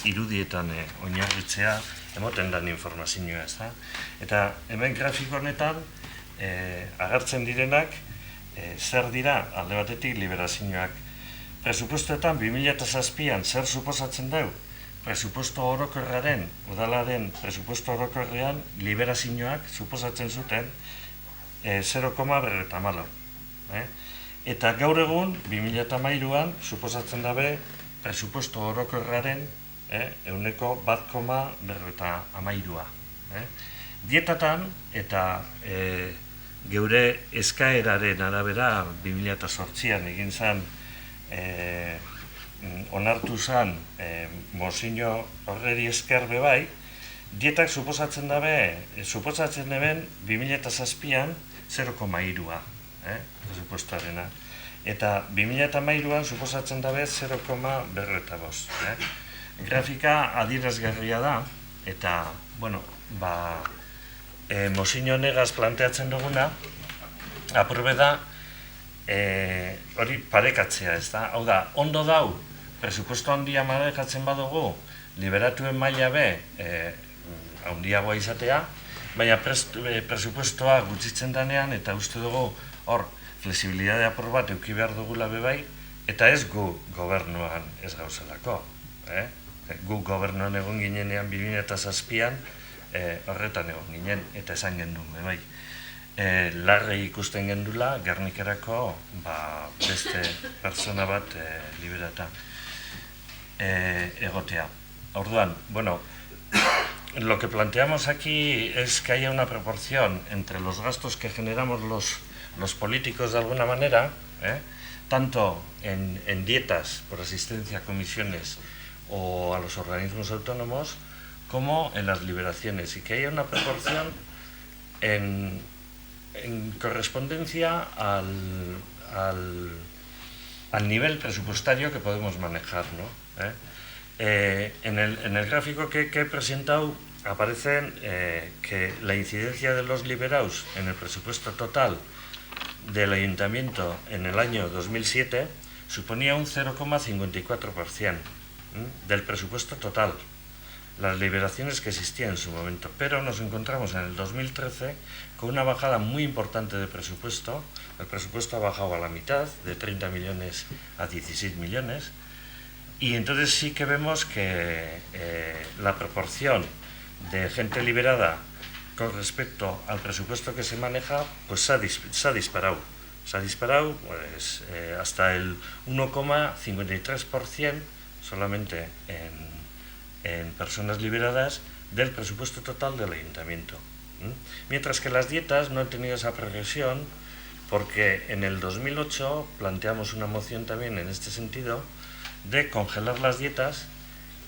irudietan oinarritzea emoten dan informazioa, ez da? Eta hemen grafiko honetan agertzen direnak zer dira alde batetik liberazioak. Presupuestoetan 2007an zer suposatzen dugu? Presupuesto orokorraren, udalaren presupuesto orokorrean liberazioak suposatzen zuten 0,54. Eta gaur egun, 2013an, suposatzen dabe presupuesto orokorraren 1,53. Dietatan eta geure eskaeraren arabera 2008an egin zen onartu zen mozino horreri esker bebai, dietak suposatzen eben 2007an 0,3 presupuestoarena. Eta 2013an suposatzen dabe 0,45. grafika adierazgarria da, eta, bueno, Mozio honegaz planteatzen duguna, apurbe da, hori parekatzea, ez da? Hau da, ondo dau, presupuesto handia marekatzen badugu, liberatuen maila be, handiagoa izatea, baina presupuestoa gutxitzen danean, eta uste dugu, hor, flexibilidade apur bat euki behar dugula bebai, eta ez gu gobernuan ez gauzelako. Gu gobernuan egon ginenean 2007an, horretan egon ginen, eta esan gendun bebai. Larre ikusten gendula, Gernikerako beste persona bat liberata egotea. Orduan, bueno, lo que planteamos aquí es que haya una proporción entre los gastos que generamos los políticos de alguna manera, tanto en dietas por asistencia a comisiones o a los organismos autónomos, como en las liberaciones, y que haya una proporción en correspondencia al nivel presupuestario que podemos manejar, ¿no? En el gráfico que he presentado aparecen que la incidencia de los liberados en el presupuesto total del ayuntamiento en el año 2007 suponía un 0,54% del presupuesto total, las liberaciones que existían en su momento, pero nos encontramos en el 2013 con una bajada muy importante de presupuesto. El presupuesto ha bajado a la mitad, de 30 millones a 16 millones, y entonces sí que vemos que la proporción de gente liberada con respecto al presupuesto que se maneja, pues se ha disparado. Se ha disparado pues, hasta el 1,53% solamente en personas liberadas del presupuesto total del ayuntamiento. Mientras que las dietas no han tenido esa progresión, porque en el 2008 planteamos una moción también en este sentido de congelar las dietas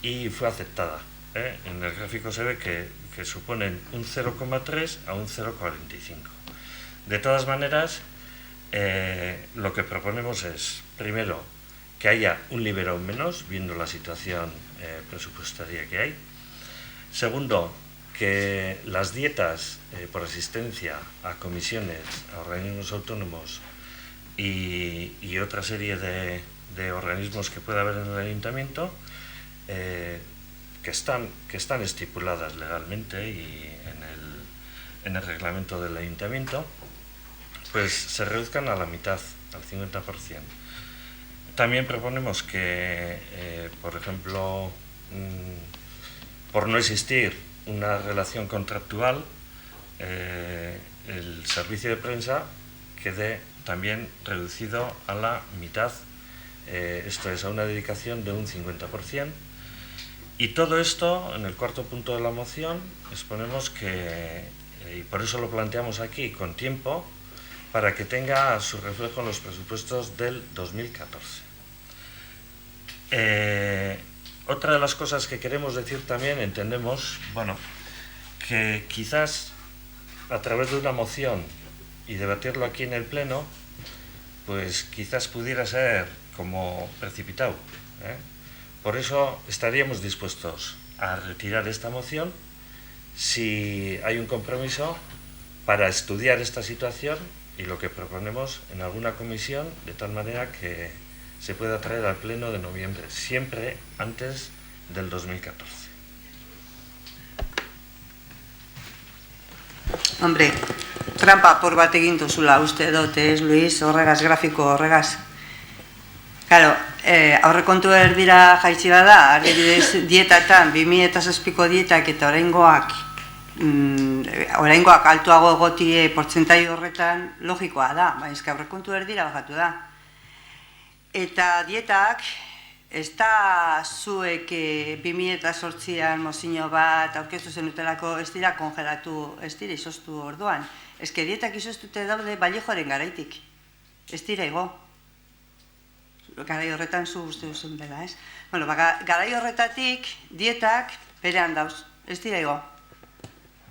y fue aceptada. En el gráfico se ve que suponen un 0,3 a un 0,45. De todas maneras, lo que proponemos es, primero, que haya un liberado menos, viendo la situación presupuestaria que hay. Segundo, que las dietas por asistencia a comisiones, a organismos autónomos y otra serie de organismos que pueda haber en el ayuntamiento, que están estipuladas legalmente y en el reglamento del ayuntamiento, pues se reduzcan a la mitad, al 50%. También proponemos que, por ejemplo, por no existir una relación contractual, el servicio de prensa quede también reducido a la mitad, esto es, a una dedicación de un 50%. Y todo esto, en el cuarto punto de la moción, exponemos que, y por eso lo planteamos aquí con tiempo, para que tenga su reflejo en los presupuestos del 2014. Otra de las cosas que queremos decir también, entendemos, bueno, que quizás a través de una moción y debatirlo aquí en el Pleno, pues quizás pudiera ser como precipitado. Por eso estaríamos dispuestos a retirar esta moción si hay un compromiso para estudiar esta situación y lo que proponemos en alguna comisión, de tal manera que se pueda traer al Pleno de noviembre, siempre antes del 2014. Hombre, trampa por bat egin duzula uste dut, Luis, horregaz, grafiko horregaz. Claro, aurrekontu erdira jaitsi bada, adibidez dietatan, 2007ko dietak eta oraingoak altuago egotie portzentai horretan logikoa da, baina aurrekontu erdira bajatu da. Eta dietak, ez da zuek 2008an mozio bat aurkeztu zenutelako ez dira kongelatu, ez dira izoztu orduan. Ez que dietak izoztute daude Vallejoren garaitik, ez dira igo. Garai horretan zu uste duzen dela, ez? Bueno, garai horretatik dietak berean dauz, ez dira igo.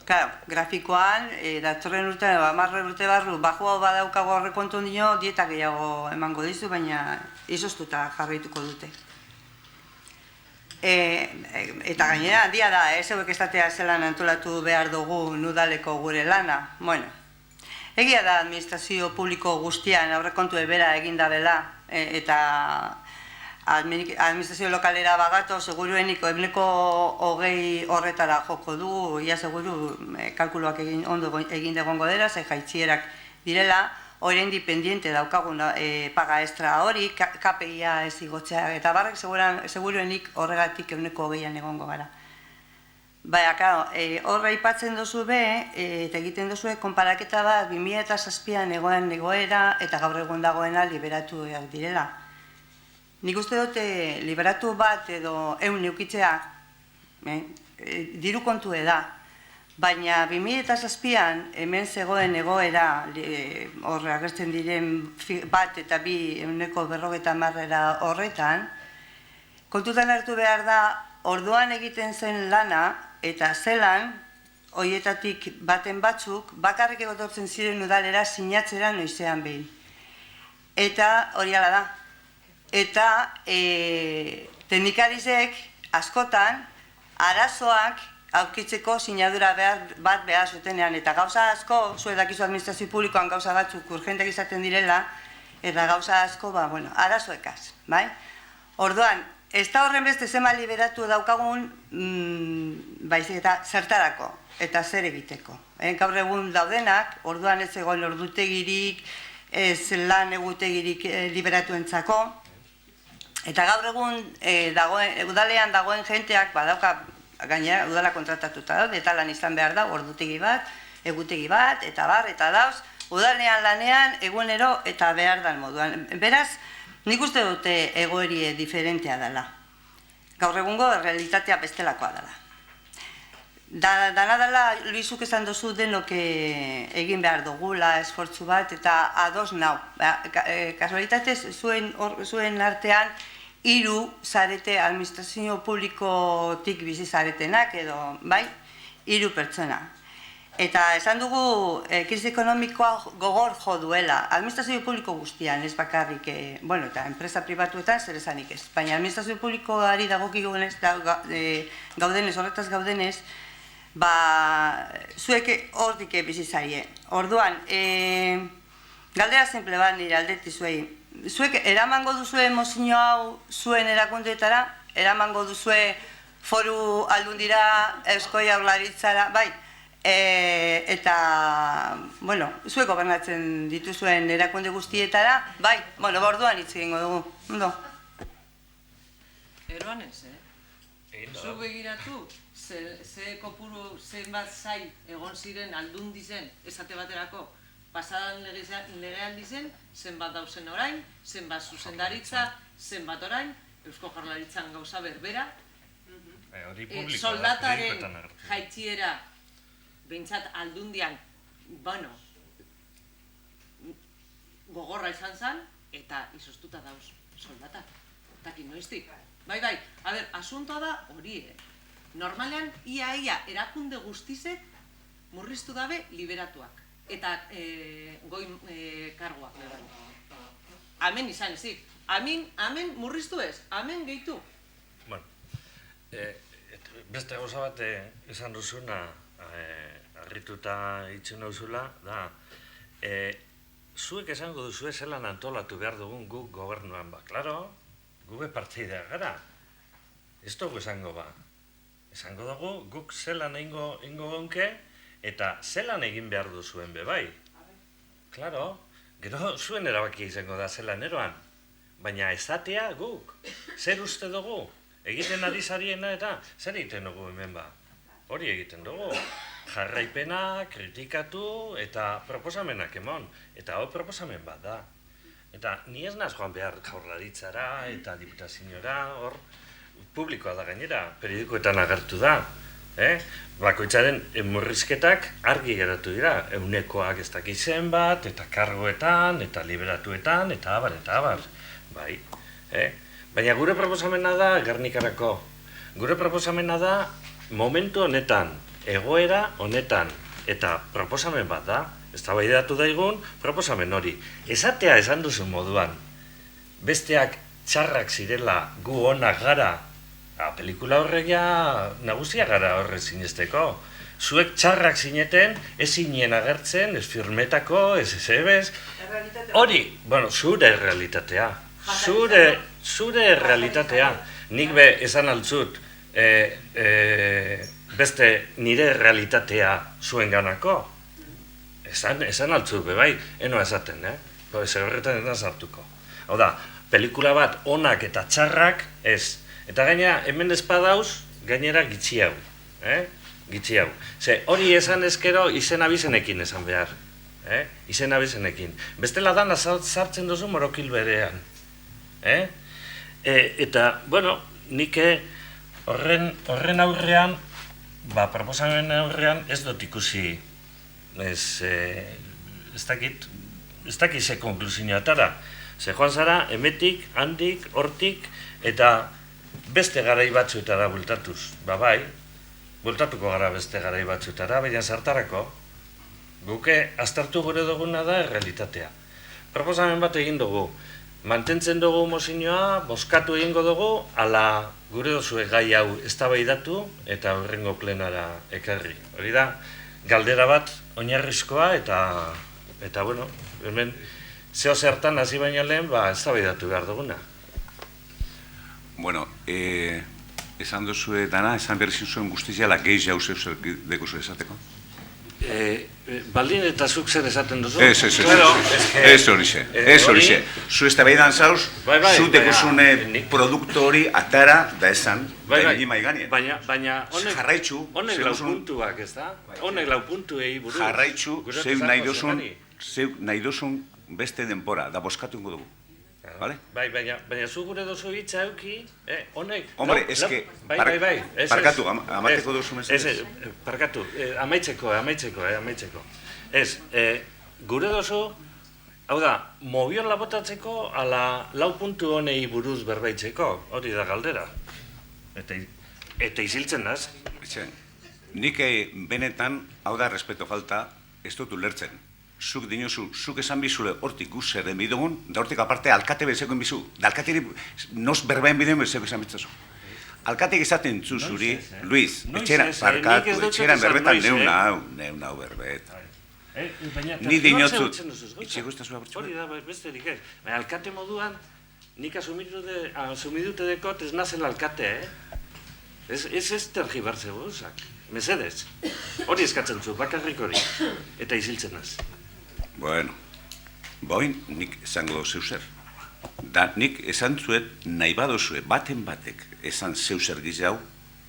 Claro, grafikoan, datorren urte, 10 urte barru, bajua badaukago aurrekontu dio, dietak gehiago emango dizu, baina izoztuta jarraituko dute. Eta gainera handia da, zeuek estatea zelan antolatu behar dugu udaleko gure lana. Bueno, egia da administrazio publiko guztian aurrekontu ebera egindabela, eta administrazio lokalera bagato, seguruenik eguneko 20 horretara joko du, ia seguru kalkuloak ondo egin egongo dela, ze jaitsierak direla, oraindik pendiente daukagun paga extra hori, KPIa ez igotzea, eta barrek seguruenik horregatik eguneko 20an egongo gara. Baina, horra aipatzen duzu eta egiten duzu konparaketa bat 2007an egoen egoera eta gaur egun dagoena liberatu direla. Nik uste dute liberatu bat edo eukitzea, diru kontu da, baina 2007an hemen zegoen egoera, horre agertzen diren bat eta bi eguneko 50 horretan, kontutan hartu behar da, orduan egiten zen lana eta zelan, horietatik baten batzuk, bakarrik egotortzen ziren udalera sinatzera noizean behin. Eta hori ala da. Eta teknikarizek askotan arazoak aurkitzeko sinadura bat behar zutenean. Eta gauza asko, zuek dakizu administrazio publikoan gauza batzuk urgentek izaten direla, eta gauza asko, arazoekaz, bai? Orduan, ez da horren beste zema liberatu daukagun, baizik eta zertarako, eta zer egiteko. Gaur egun daudenak, orduan ez egon ordutegirik, ez lan egutegirik liberatuentzako, eta gaur egun udalean dagoen jenteak badauka, gainera udala kontratatuta daude, eta lan izan behar da, ordutegi bat, egutegi bat, eta bar, eta dauz, udalean lanean, egunero eta behar dan moduan. Beraz, nik uste dute egoerie diferentea dela. Gaur egungo realitatea bestelakoa dela. Dana dela, Luisuk esan dozu denok egin behar dugula, esfortzu bat, eta ados nau. Kasualitatez, zuen artean, 3 zarete administrazio publikotik bizi zaretenak edo, bai, 3 pertsona. Eta esan dugu, krisi ekonomikoa gogor jo duela, administrazio publiko guztian, ez bakarrik, eta enpresa pribatuetan zer esanik ez. Baina administrazio publikoari dagokigunez, gaudenez, horretaz gaudenez, zuek hortik bizi zaie. Orduan, galdera simple bat nire aldeti zuei. Zuek eramango duzue mozio hau zuen erakundeetara, eramango duzue foru aldundira, Eusko Jaurlaritzara, bai, eta, zuek gobernatzen dituzuen erakunde guztietara, bai, orduan hitz egingo dugu, ondo. Eroan ez, Zu begiratu, ze kopuru zenbat zai egon ziren aldundizen, esate baterako, pasadan legealdi zen, zenbat dauzen orain, zenbat zuzendaritza, zenbat orain, Eusko Jaurlaritzan gauza berbera, soldataren jaitxiera, behintzat aldundian, gogorra izan zen, eta izoztuta dauz soldatak. Takin noiztik. Bai, asuntoa da hori, normalean, ia erakunde guztizek murriztu dabe liberatuak. Eta goi kargoak. Amen izan ezik. Amen murriztu ez. Amen gehitu. Bueno, beste gauza bat esan duzuna, harrituta itxun dauzula, da, zuek esango duzue zelan antolatu behar dugun guk gobernuan ba. Klaro, gube partidea gara. Ez dugu esango ba. Esango dugu guk zelan ingo gonke, eta zelan egin behar duzuen bebai. Klaro, gero zuen erabakia izango da zelan eroan. Baina ezatea guk, zer uste dugu? Egiten ari zariena eta zer egiten dugu hemen ba? Hori egiten dugu. Jarraipena, kritikatu eta proposamenak emon. Eta hau proposamen bat da. Eta ni ez naz joan behar Jaurlaritzara eta diputaziora, hor publikoa da gainera, periodikoetan agertu da. Bakoitzaren murrizketak argi geratu dira, eunekoak ez dakizen bat, eta kargoetan, eta liberatuetan, eta abar. Bai, baina gure proposamena da Gernikarako. Gure proposamena da momentu honetan, egoera honetan, eta proposamen bat da, eztabaidatu daigun proposamen hori. Esatea esan duzun moduan, besteak txarrak zirela gu onak gara, Pelikula horrek ja nagusia gara horre zinesteko. Zuek txarrak zineten, ez zinen agertzen, ez firmetako, ez ezebez. Hori, bueno, zure realitatea. Zure realitatea. Nik be esan altzut, beste nire realitatea zuen ganako. Esan altzut, be bai, eno esaten, Zer horretan ez sartuko. Hau da, pelikula bat onak eta txarrak ez. Eta gaina, hemen espadauz, gainera gitxi hau. Gitxi hau. Ze hori esan ezkero izen abizenekin esan behar. Izen abizenekin. Bestela dana sartzen duzu morokil berean. Eta, bueno, nik horren aurrean, proposamen aurrean ez dut ikusi, ez dakit ze konklusioa atara. Ze joan zara, emetik, handik, hortik, eta beste garai batzuetara bultatuz. Bai, bultatuko gara beste garai batzuetara, baina sartarako, guke aztertu gure duguna da errealitatea. Proposamen bat egin dugu, mantentzen dugu mozioa, bozkatu egingo dugu, ala gure duzue gai hau eztabaidatu eta hurrengo plenara ekarri. Hori da, galdera bat oinarrizkoa eta bueno, hemen zeo zertan hasi baino lehen, eztabaidatu behar duguna. Bueno, esan duzue dana, esan behar zuen guztiziala gehi jau zeu zer dekuzu esateko? Baldin eta zuk zer esaten duzu? Ez horixe. Zu ez da behidan zauz, zu dekuzune produktu hori atara da esan, behin maiganien. Baina honek lau puntuak, ez da? Honek lau puntuei buruz. Jarraitzu, zeu nahi duzun beste denpora, da boskatuko dugu. Baina zu gure duzu hitza euki, honek... Hombre, eske, parkatu, amateko duzu mesedez. Parkatu, amaitzeko. Ez, gure duzu, hau da, mobiola botatzeko ala lau puntu honei buruz berbaitzeko, hori da galdera. Eta iziltzen naz. Nik benetan, hau da, respeto falta, ez dut ulertzen. Zuk dinozu, zuk esan bizule hortik guzer den bidugun, da hortik aparte alkate bezeko bizu. Da alkateri nos berbaen bidean bezeko esan bitzazu. Alkatek izaten zuzuri, Luis, etxeran berbetan neuna hau berbet. Ni dinotut, itxeko ez da zua bertxu. Hori da, besterik ez. Alkate moduan, nik asumidute dekot ez nazel alkate, Ez tergibartze guzak, mesedez. Hori eskatzen zu, bakarrik hori, eta iziltzen naz. Bueno, boin nik esango zeu zer. Da nik esan zuet nahi badozue baten batek esan zeu zer gizau,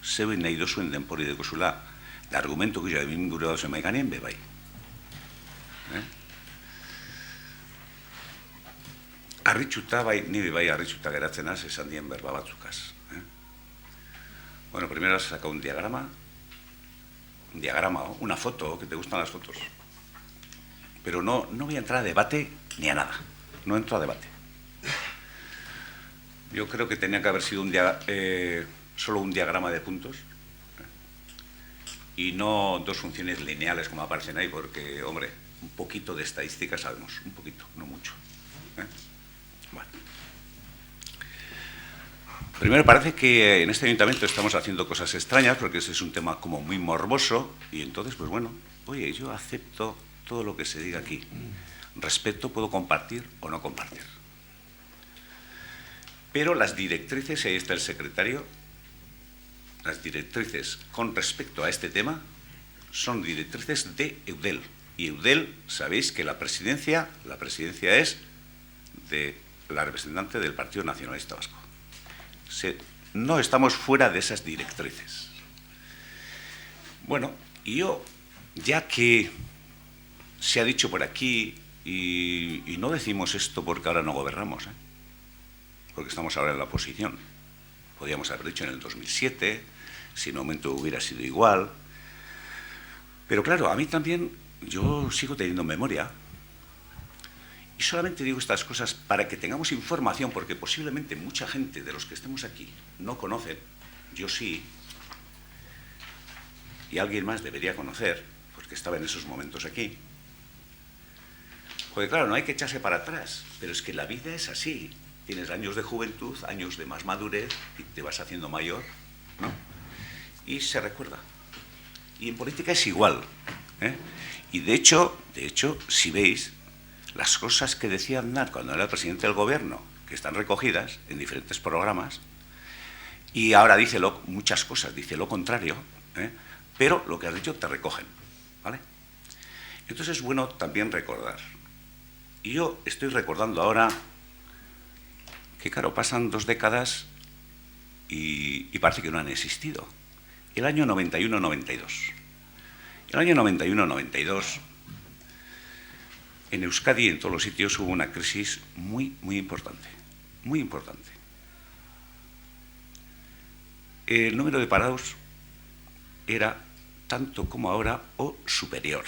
zeuen nahi dozuen denpori dekozula, da argumentu gizau egin gure dauzuen maiganien bebai. Arritxuta, ni bai arritxuta geratzen az, esan dien berba batzukaz. Bueno, primero has sacado un diagrama, una foto, que te gustan las fotos. Pero no voy a entrar a debate ni a nada. No entro a debate. Yo creo que tenía que haber sido solo un diagrama de puntos y no dos funciones lineales como aparecen ahí, porque, hombre, un poquito de estadística sabemos, un poquito, no mucho. Bueno. Primero, parece que en este ayuntamiento estamos haciendo cosas extrañas, porque ese es un tema como muy morboso, y entonces, pues bueno, oye, yo acepto todo lo que se diga aquí. Respeto, puedo compartir o no compartir. Pero las directrices, y ahí está el secretario, las directrices con respecto a este tema son directrices de Eudel. Y Eudel, sabéis que la presidencia es de la representante del Partido Nacionalista Vasco. No estamos fuera de esas directrices. Bueno, y yo, ya que se ha dicho por aquí, y no decimos esto porque ahora no gobernamos, porque estamos ahora en la oposición. Podríamos haber dicho en el 2007, si el momento hubiera sido igual. Pero claro, a mí también, yo sigo teniendo memoria. Y solamente digo estas cosas para que tengamos información, porque posiblemente mucha gente de los que estemos aquí no conocen, yo sí, y alguien más debería conocer, porque estaba en esos momentos aquí. Porque claro, no hay que echarse para atrás, pero es que la vida es así. tienes años de juventud, años de más madurez, y te vas haciendo mayor, ¿no? Y se recuerda. Y en política es igual, ¿eh? Y de hecho, si veis, las cosas que decía Aznar cuando era el presidente del gobierno, que están recogidas en diferentes programas, y ahora dice muchas cosas, dice lo contrario, ¿eh? Pero lo que has dicho te recogen, ¿vale? Entonces es bueno también recordar. Y yo estoy recordando ahora que, claro, pasan 2 décadas y parece que no han existido. El año 91-92. El año 91-92, en Euskadi y en todos los sitios hubo una crisis muy importante, muy importante. El número de parados era tanto como ahora o superior.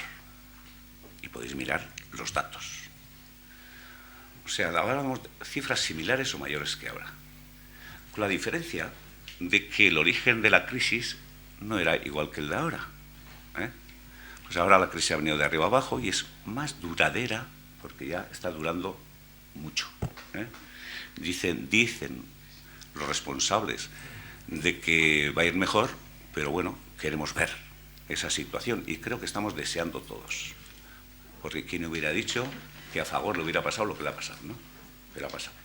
Y podéis mirar los datos. O sea, hablábamos de cifras similares o mayores que ahora. Con la diferencia de que el origen de la crisis no era igual que el de ahora, ¿eh? Pues ahora la crisis ha venido de arriba abajo y es más duradera porque ya está durando mucho, ¿eh? Dicen los responsables de que va a ir mejor, pero bueno, queremos ver esa situación y creo que estamos deseando todos. Porque quién hubiera dicho que a Fagor le hubiera pasado lo que le ha pasado, ¿no? Pero ha pasado.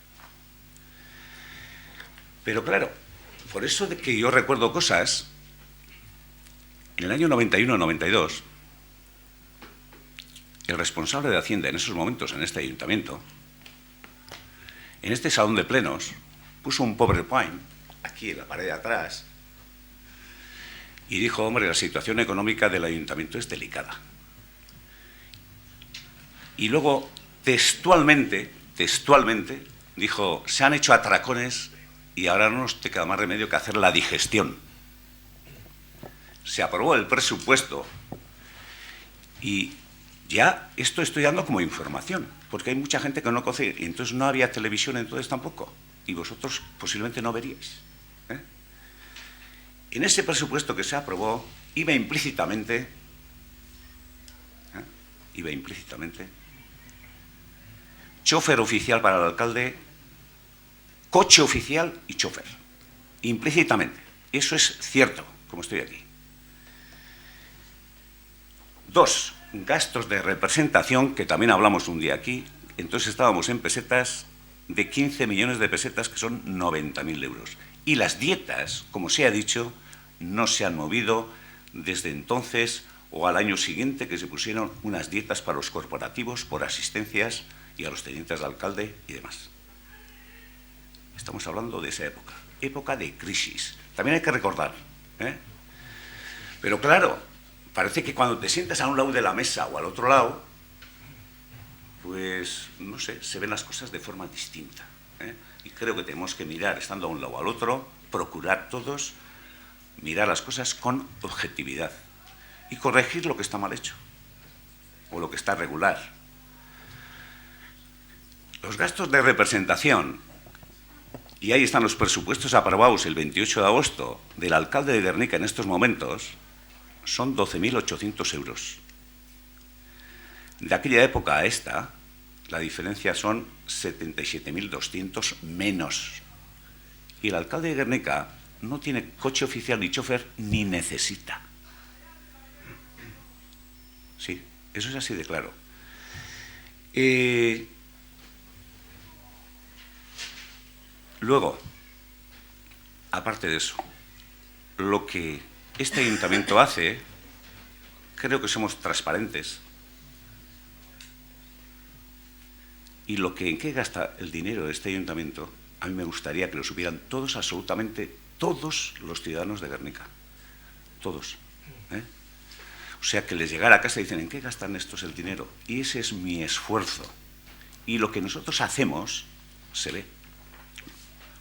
Pero claro, por eso de que yo recuerdo cosas, en el año 91-92, el responsable de Hacienda en esos momentos en este ayuntamiento, en este salón de plenos, puso un PowerPoint aquí en la pared de atrás y dijo, hombre, la situación económica del ayuntamiento es delicada. Y luego, textualmente, dijo, se han hecho atracones y ahora no nos te queda más remedio que hacer la digestión. Se aprobó el presupuesto y ya esto estoy dando como información, porque hay mucha gente que no conoce, y entonces no había televisión entonces tampoco, y vosotros posiblemente no veríais, ¿eh? En ese presupuesto que se aprobó iba implícitamente, chofer oficial para el alcalde, coche oficial y chofer, implícitamente. Eso es cierto, como estoy aquí. 2, gastos de representación, que también hablamos un día aquí, entonces estábamos en pesetas de 15 millones de pesetas, que son 90.000 euros. Y las dietas, como se ha dicho, no se han movido desde entonces o al año siguiente, que se pusieron unas dietas para los corporativos por asistencias y a los tenientes de alcalde y demás. Estamos hablando de esa época de crisis. También hay que recordar, ¿eh? Pero claro, parece que cuando te sientas a un lado de la mesa o al otro lado, pues, no sé, se ven las cosas de forma distinta, ¿eh? Y creo que tenemos que mirar, estando a un lado o al otro, procurar todos mirar las cosas con objetividad y corregir lo que está mal hecho o lo que está regular. Los gastos de representación, y ahí están los presupuestos aprobados el 28 de agosto del alcalde de Gernika en estos momentos, son 12.800 euros. De aquella época a esta, la diferencia son 77.200 menos. Y el alcalde de Gernika no tiene coche oficial ni chofer, ni necesita. Sí, eso es así de claro. Luego, aparte de eso, lo que este ayuntamiento hace, creo que somos transparentes. Y en qué gasta el dinero de este ayuntamiento, a mí me gustaría que lo supieran todos, absolutamente todos los ciudadanos de Gernika. Todos, ¿eh? O sea, que les llegara a casa y dicen, ¿en qué gastan estos el dinero? Y ese es mi esfuerzo. Y lo que nosotros hacemos se ve.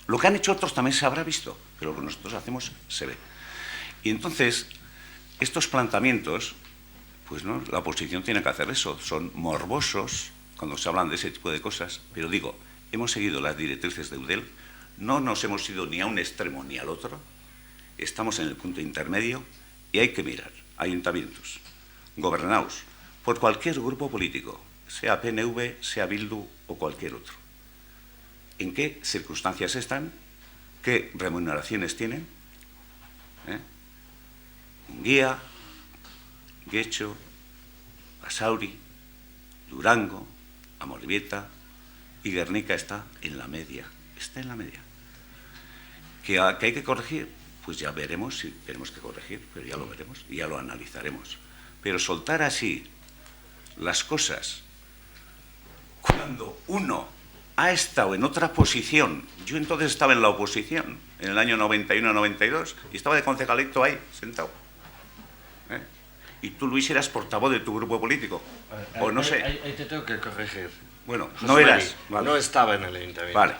Lo que han hecho otros también se habrá visto, pero lo que nosotros hacemos se ve. Y entonces, estos planteamientos, pues no, la oposición tiene que hacer eso, son morbosos cuando se hablan de ese tipo de cosas, pero digo, hemos seguido las directrices de Eudel, no nos hemos ido ni a un extremo ni al otro, estamos en el punto intermedio y hay que mirar ayuntamientos gobernados por cualquier grupo político, sea PNV, sea Bildu o cualquier otro. en qué circunstancias están, qué remuneraciones tienen. Munguía, Guecho, Basauri, Durango, Amorebieta y Guernica está en la media. Está en la media. ¿Que hay que corregir? Pues ya veremos si tenemos que corregir, pero ya lo veremos y ya lo analizaremos. Pero soltar así las cosas cuando uno ha estado en otra posición. Yo entonces estaba en la oposición, en el año 91-92, y estaba de concejalito ahí, sentado. Y tú, Luis, eras portavoz de tu grupo político, o no sé. Ahí te tengo que corregir. Bueno, José no Mari, eras. Vale. No estaba en el ayuntamiento. Vale,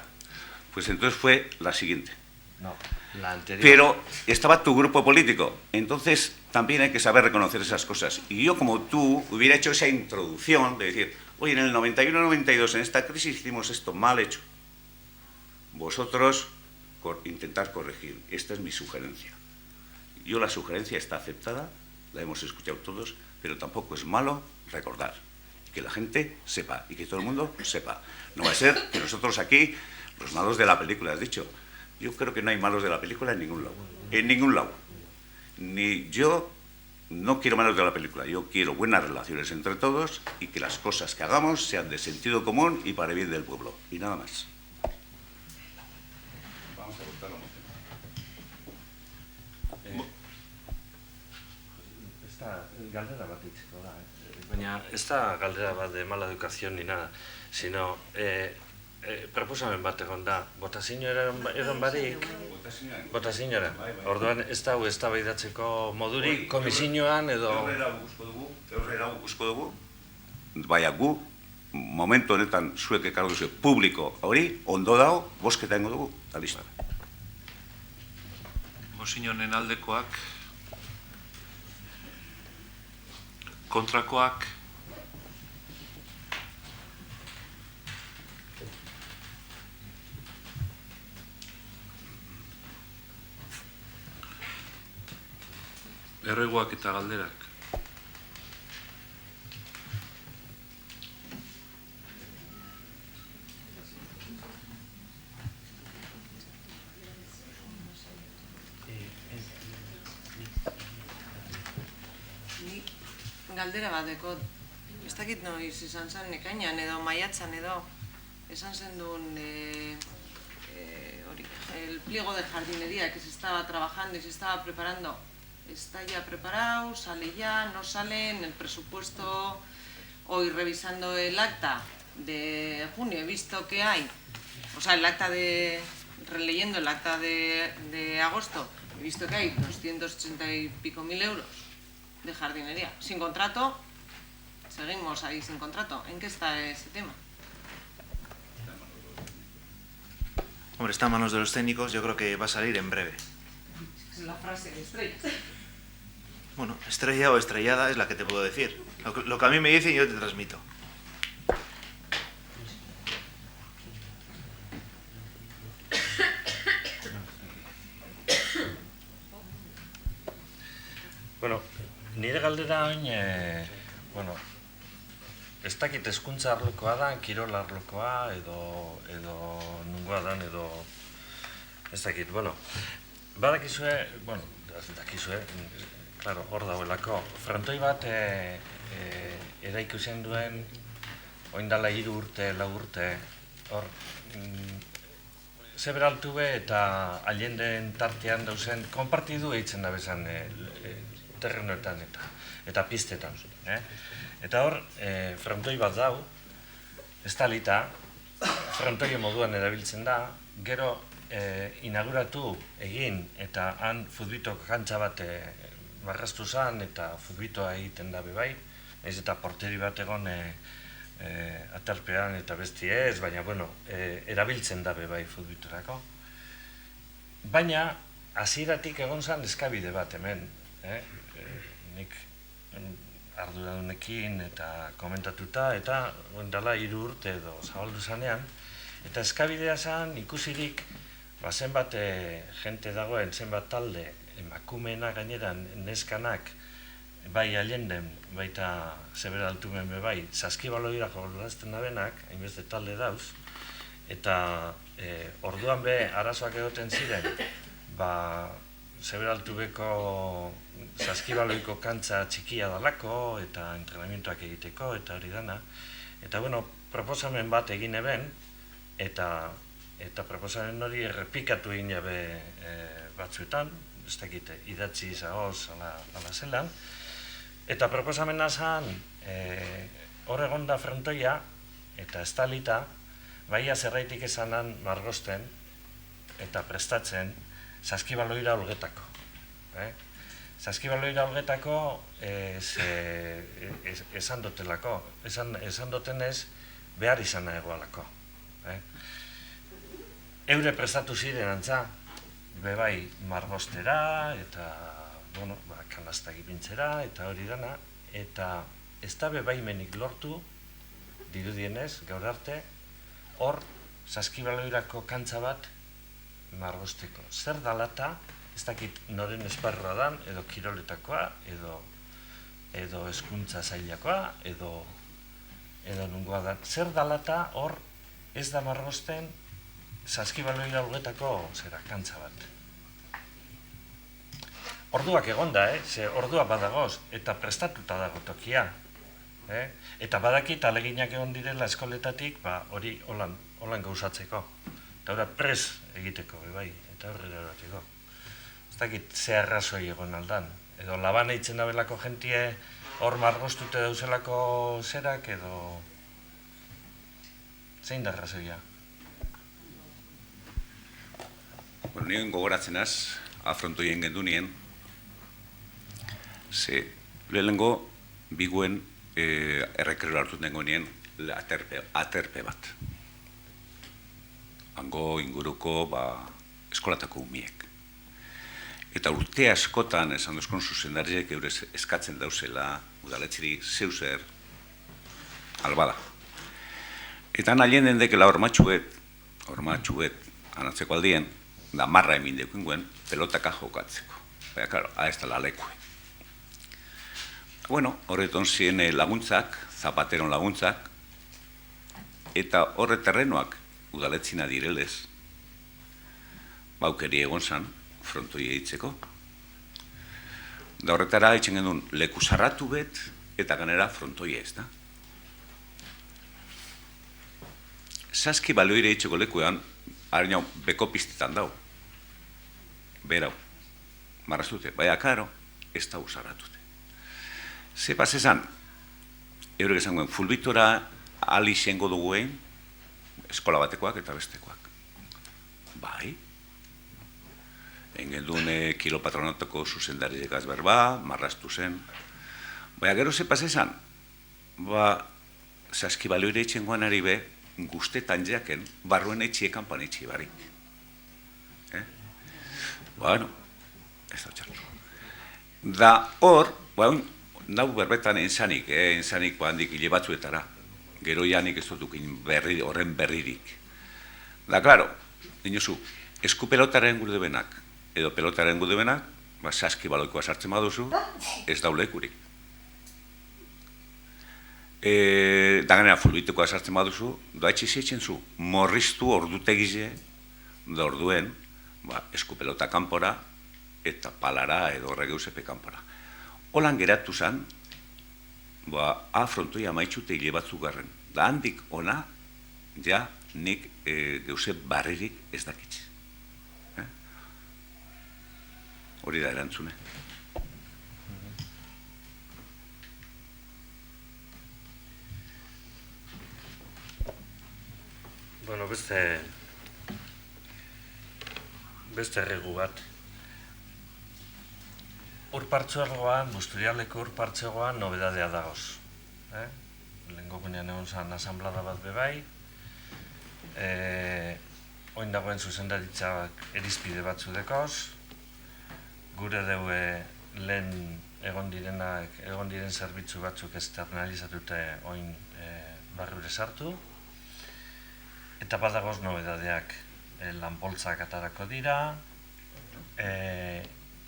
pues entonces fue la siguiente. No, la anterior. Pero estaba tu grupo político, entonces también hay que saber reconocer esas cosas. Y yo, como tú, hubiera hecho esa introducción de decir, oye, en el 91-92, en esta crisis hicimos esto mal hecho. Vosotros intentar corregir. Esta es mi sugerencia. Yo, la sugerencia está aceptada, la hemos escuchado todos, pero tampoco es malo recordar. Que la gente sepa y que todo el mundo sepa. No va a ser que nosotros aquí, los malos de la película, has dicho. Yo creo que no hay malos de la película en ningún lado. En ningún lado. Ni yo no quiero malos de la película. Yo quiero buenas relaciones entre todos y que las cosas que hagamos sean de sentido común y para el bien del pueblo. Y nada más. Vamos a votar la moción. Esta galdera bat itziko da. Baina ez da galdera bat de mala educación ni nada, sino proposamen bat egon da. Botazioa egon barik, botazioa. Orduan ez da eztabaidatzeko modurik komisioan edo... Horrela guzko dugu, baina gu, momentu honetan zuek ekarri duzu publiko hori, ondo dago, bozketa egingo dugu, eta listo. Mozionen aldekoak, kontrakoak, erreguak eta galderak. Galdera bat dekot, ez dakit noiz izan zen ekainan edo maiatzan edo esan zen duen el pliego de jardinería que se estaba trabajando y se estaba preparando. Está ya preparado, sale ya, no sale en el presupuesto. Hoy revisando el acta de junio he visto que hay, o sea, el acta releyendo el acta de agosto, he visto que hay 280 y pico mil euros de jardinería. Sin contrato, seguimos ahí sin contrato. ¿En qué está ese tema? Hombre, está en manos de los técnicos, yo creo que va a salir en breve. Es la frase de Estrella. Bueno, estrella o estrellada es la que te puedo decir. Lo que a mí me dicen yo te transmito. Bueno, nire galdera oin, ez dakit hezkuntza arlokoa da, kirol arlokoa, edo nungoa dan, edo ez dakit, badakizue, claro, hor dauelako, frontoi bat eraiki zen duen, oindala 3 urte, 4 urte, hor, Zeber Altube eta Allenden tartean dauzen, konpartidu eitzen da bezan terrenoetan eta pistetan. Eta hor, frontoi bat dau, estalita, frontoi moduan erabiltzen da, gero inauguratu egin eta han futbito kantxa bat marraztu zen eta futbitoa egiten da bebai, ez eta porteri bat egon atarpean eta besti ez, baina, erabiltzen da bebai futbitorako. Baina, hasieratik egon zen eskabide bat hemen, nik arduradunekin eta komentatuta, eta dela 3 urte edo zabaldu zanean, eta eskabidea zen ikusirik zenbat jente dagoen, zenbat talde, emakumeena gainera neskanak, bai Allenden, baita Zeber Altuben bebai, saskibaloira jolazten da benak, hainbeste talde dauz, eta orduan be arazoak egoten ziren, Zeberaltubeko saskibaloiko kantza txikia dalako eta entrenamientoak egiteko eta hori dana. Eta bueno, proposamen bat egin eben eta proposamen hori errepikatu egin jabe batzuetan, ez dakit idatzi zagoz ala zelan. Eta proposamena zan, hor egon da frontoia eta estalita, baia zerraitik esanan margosten eta prestatzen saskibaloira olgetako. Saskibaloira olgetako esan dotelako, esan dotenez behar izana egoalako. Eure prestatu ziren antza, bebai margostera eta kanastak ipintzera eta hori dana, eta ez da bebaimenik lortu, dirudienez, gaur arte, hor saskibaloirako kantza bat margosteko. Zer dalata, ez dakit noren esparroa dan, edo kiroletakoa, edo hezkuntza zailakoa, edo nungoa da. Zer dalata hor ez da margosten saskibaloira olgetako kantza bat. Orduak egonda, ze ordua badagoz, eta prestatuta dago tokia. Eta badakit aleginak egon direla eskoletatik, hori holan gauzatzeko. Eta hori pres egiteko, bai, eta horrela eratiko. Ez dakit ze arrazoi egon aldan. Edo laban eitzen dabelako jentie hor margostute dauzelako zerak, edo zein da arrazoia? Bueno, nien gogoratzenaz, afrontoien gendunien, ze lehenengo biguen errekrero hartu dengo nien aterpe bat. Hango inguruko eskolatako umiek. Eta urte askotan esan duzkon zuzendariek eurez eskatzen dauzela udaletxiri zeuzer albada. Eta nalien dendekela hormatxuet anatzeko aldien, da marra emin dekuen pelotaka jokatzeko. Baina, klaro, ez da lalekue. Bueno, horreton ziren laguntzak, zapateron laguntzak, eta horre terrenoak udaletzina direlez, baukeri egon zan, frontoi eitzeko. Da horretara eitzen genuen leku sarratu bet, eta ganera frontoi ez da. Saski balioire eitzeko lekuean, harinau beko piztetan dau. Berau, marraztute, baina karo, ez da usarratute. Ze pasezan, eurek esan guen, fulbitora ali xengo duguen, eskola batekoak eta bestekoak. Bai, engendun kilopatronatoko zuzendariek azberba, marraztu zen. Baina gero ze pasezan, saskibalioire eitzen guan ari be, guztetan jaken, barruen eitxiekan panitxi barik. Bueno, ez da txartu. Da hor, nau berbetan enzanik handik hile batzuetara. Gero janik ez dutukin horren berririk. Da, klaro, dinosu, esku pelotaren gudebenak, edo pelotaren gudebenak, saskibaloikoa sartzen baduzu, ez daulekurik. Da ganera fulbitekoa sartzen baduzu, doaitxe zeitzen zu, morriztu ordutegize, da orduen, esku pelota kanpora, eta palara edo horrege usepe kanpora. Holan geratu zan, frontoia maitxute hile batzuk garren. Da handik ona, ja, nik geuse barririk ez dakitz. Hori da erantzune. Bueno, beste erregu bat. Urpartzuergoan, Busturialeko urpartzuergoan nobedadea dagoz. Lehenko gunean egon zan asamblada bat bebai. Oin dagoen zuzendaritzak erizpide batzu dekoz. Gure deue lehen egon diren zerbitzu batzuk externalizatute oin barrure sartu. Eta badagoz nobedadeak lanpoltzak atarako dira,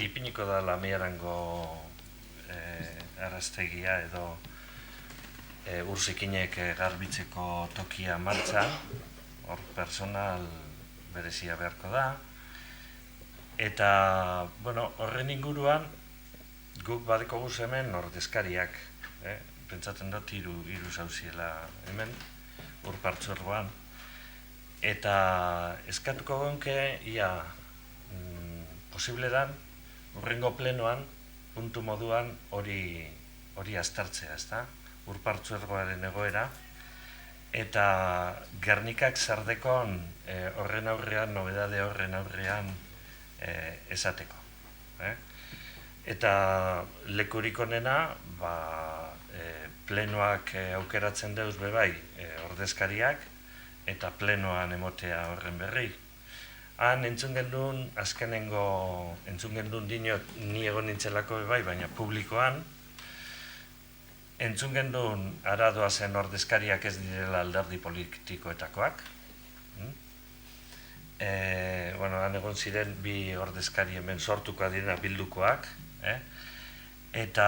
ipiniko da Lamiarango arrastegia edo urzikinek garbitzeko tokia martxan, hor personal berezia beharko da. Eta, bueno, horren inguruan, guk badeko guz hemen ordezkariak, pentsatzen dut hiru zauziela hemen, Urpartzorgoan. Eta eskatuko gonke, ia posible dan, urrengo plenoan, puntu moduan hori aztertzea, ezta? Urpartzorgoaren egoera, eta Gernikak zardekon horren aurrean, nobedade horren aurrean esateko. Eta lekurik onena, plenoak aukeratzen deuz bebai ordezkariak, eta plenoan emotea horren berri. Han entzun gendun, entzun gendun dinot, ni egon nintzelako bebai, baina publikoan, entzun gendun aradoa zen ordezkariak ez direla alderdi politikoetakoak. Han egon ziren bi ordezkari hemen sortuko direna bildukoak, eta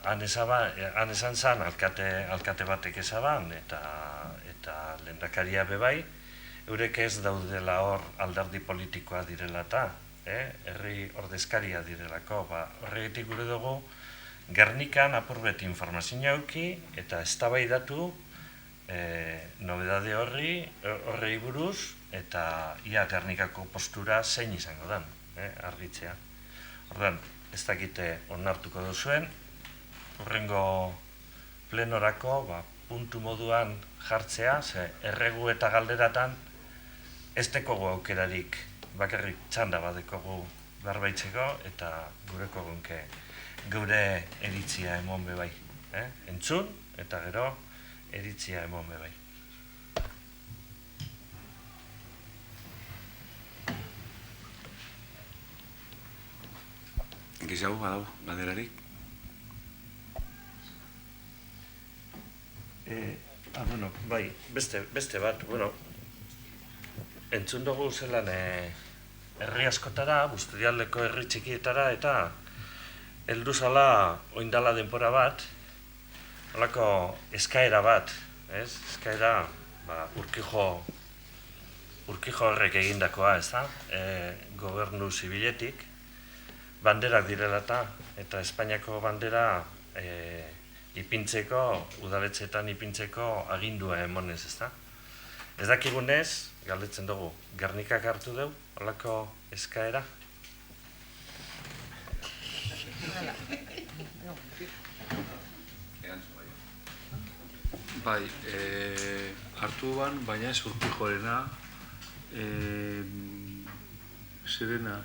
han esan zan alkate batek ezaban, eta lehendakaria bebai, eurek ez daudela hor alderdi politikoa direla eta, herri ordezkaria direlako, horregatik gure dugu, Gernikan apurbet informazioa auki eta eztabaidatu nobedade horrei buruz, eta ia Gernikako postura zein izango dan, argitzea. Ordan, ez dakite onartuko duzuen, hurrengo plenorako puntu moduan jartzea, ze erregu eta galderatan ez dekogu aukerarik bakarrik txanda badekogu berbaitzeko, eta gureko gonke gure eritzia emon bebai. Entzun, eta gero eritzia emon bebai. Gizago, badau, galderarik? Bai, beste bat, entzun dugu zelan herri askotara, Busturialdeko herri txikietara, eta heldu zala oindala denpora bat, holako eskaera bat, eskaera Urkijo horrek egindakoa, ez da, gobernu zibiletik, banderak direla eta Espainiako bandera ipintzeko, udaletxeetan ipintzeko agindua emonez, ez da. Ez dakigunez, galdetzen dugu, Gernikak hartu dugu, holako eskaera? Bai, hartu ban, baina ez Urkijorena, zerena,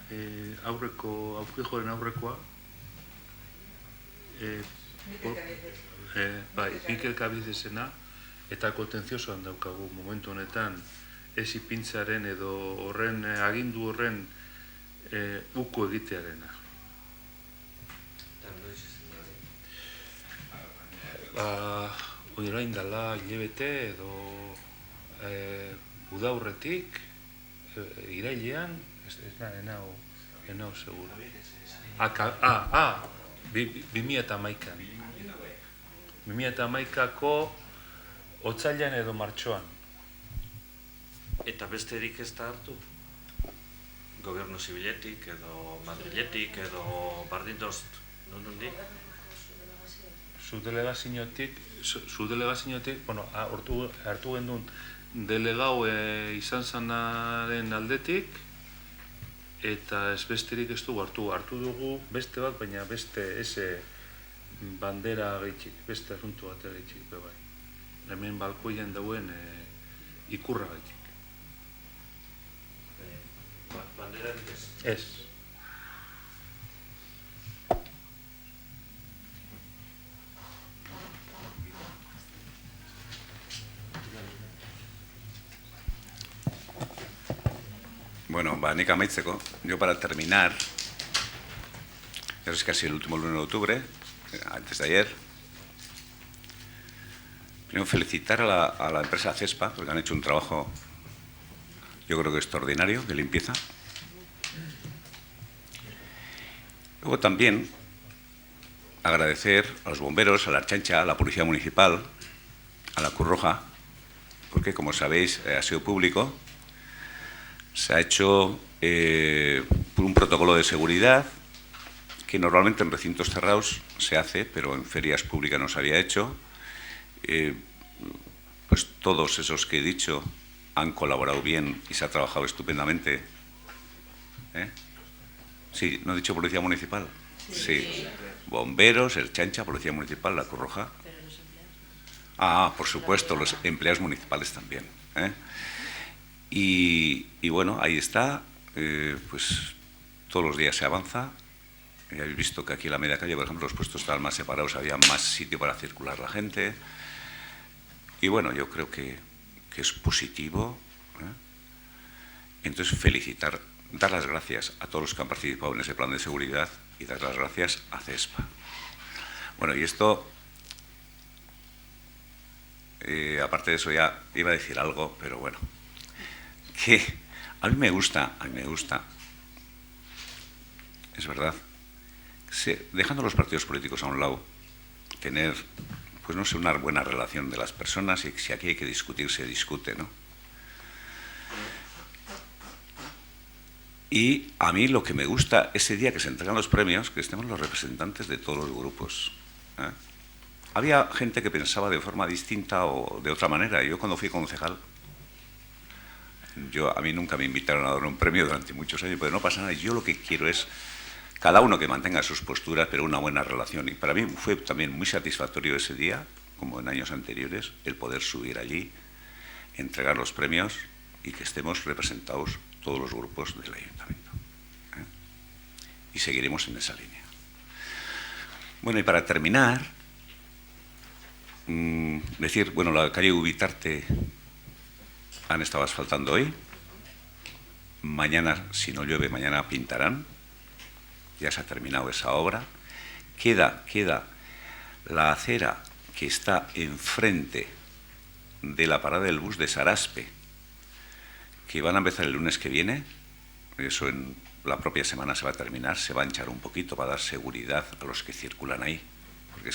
Urkijoren aurrekoa, bai, Mikel Cabidesena, eta kontentziosoan daukagu momentu honetan ez ipintzaren edo horren agindu horren uko egitearena. Orain dela hilabete edo udaurretik, irailean, enau seguro. 2011an. 2011ako otsailean edo martxoan. Eta besterik ez da hartu? Gobernu zibiletik, edo Madriletik, edo bardindost, nondik? Zu delegaziotik, hartu gendun delegau izan zanaren aldetik, eta ez besterik ez dugu hartu dugu beste bat, baina beste eze bandera gaitxik, beste asuntu bat gaitxik, bebai. Hemen balkoian dauen ikurra gaitxik. Bandera ez? Ez. Bueno, nik amaitzeko. Yo para terminar, es casi el último lunes de octubre, antes de ayer, primero felicitar a la empresa CESPA, porque han hecho un trabajo, yo creo que extraordinario, de limpieza. Luego también agradecer a los bomberos, a la Ertzaintza, a la Policía Municipal, a la Cruz Roja, porque como sabéis ha sido público Se ha hecho un protocolo de seguridad que normalmente en recintos cerrados se hace, pero en ferias públicas no se había hecho. Pues todos esos que he dicho han colaborado bien y se ha trabajado estupendamente. Sí, ¿no he dicho Policía Municipal? Sí. Bomberos, el Chancha, Policía Municipal, la Cruz Roja. Por supuesto, los empleados municipales también. Y bueno, ahí está. Pues todos los días se avanza. Habéis visto que aquí en la media calle, por ejemplo, los puestos estaban más separados, había más sitio para circular la gente. Y bueno, yo creo que es positivo. Entonces, dar las gracias a todos los que han participado en ese plan de seguridad y dar las gracias a CESPA. Bueno, y esto, aparte de eso ya iba a decir algo, pero bueno, que a mí me gusta, es verdad, dejando los partidos políticos a un lado, tener, pues no sé, una buena relación de las personas, y si aquí hay que discutir, se discute, ¿no? Y a mí lo que me gusta ese día que se entregan los premios, que estemos los representantes de todos los grupos. Había gente que pensaba de forma distinta o de otra manera. Yo cuando fui concejal, a mí nunca me invitaron a dar un premio durante muchos años, pero no pasa nada. Yo lo que quiero es cada uno que mantenga sus posturas, pero una buena relación. Y para mí fue también muy satisfactorio ese día, como en años anteriores, el poder subir allí, entregar los premios y que estemos representados todos los grupos del ayuntamiento. Y seguiremos en esa línea. Bueno, y para terminar, decir, bueno, la calle Ubitarte han estado asfaltando hoy. Mañana, si no llueve, mañana pintarán. Ya se ha terminado esa obra. Queda la acera que está enfrente de la parada del bus de Saraspe, que van a empezar el lunes que viene. Eso en la propia semana se va a terminar, se va a hinchar un poquito para dar seguridad a los que circulan ahí, porque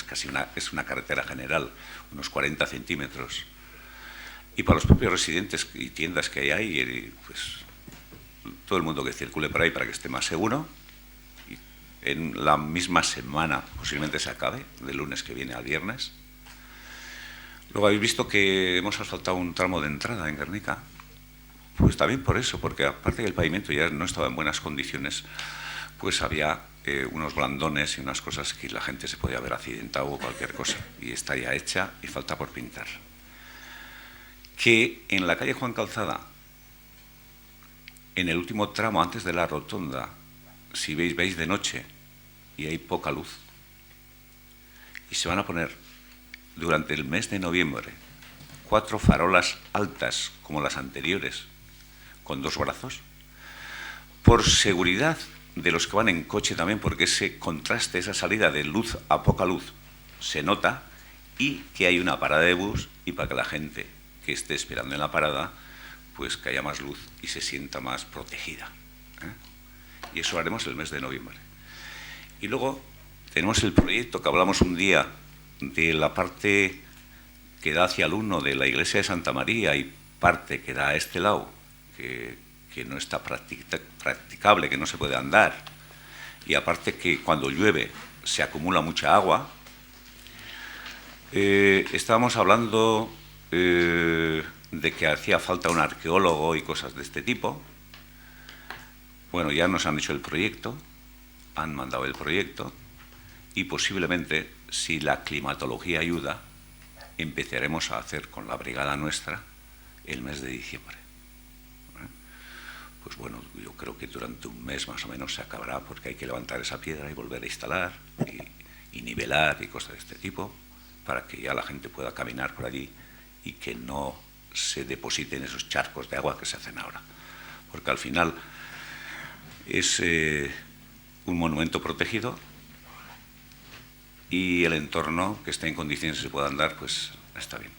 es una carretera general, unos 40 centímetros. Y para los propios residentes y tiendas que hay ahí, pues todo el mundo que circule por ahí para que esté más seguro. Y en la misma semana posiblemente se acabe, del lunes que viene al viernes. Luego habéis visto que hemos asfaltado un tramo de entrada en Guernica. Pues también por eso, porque aparte que el pavimento ya no estaba en buenas condiciones, pues había unos blandones y unas cosas que la gente se podía haber accidentado o cualquier cosa. Y está ya hecha y falta por pintar. Que en la calle Juan Calzada, en el último tramo antes de la rotonda, si veis de noche y hay poca luz, y se van a poner durante el mes de noviembre 4 farolas altas como las anteriores, con 2 brazos, por seguridad de los que van en coche también, porque ese contraste, esa salida de luz a poca luz se nota, y que hay una parada de bus, y para que la gente que esté esperando en la parada, pues que haya más luz y se sienta más protegida. Y eso lo haremos el mes de noviembre. Y luego tenemos el proyecto que hablamos un día de la parte que da hacia el 1 de la iglesia de Santa María y parte que da a este lado, que no está practicable, que no se puede andar, y aparte que cuando llueve se acumula mucha agua. Estábamos hablando de que hacía falta un arqueólogo y cosas de este tipo. Bueno, ya nos han hecho el proyecto, han mandado el proyecto, y posiblemente, si la climatología ayuda, empezaremos a hacer con la brigada nuestra el mes de diciembre. Pues bueno, yo creo que durante un mes más o menos se acabará, porque hay que levantar esa piedra y volver a instalar y nivelar y cosas de este tipo, para que ya la gente pueda caminar por allí y que no se depositen esos charcos de agua que se hacen ahora. Porque al final es un monumento protegido y el entorno que esté en condiciones de se pueda andar, pues está bien.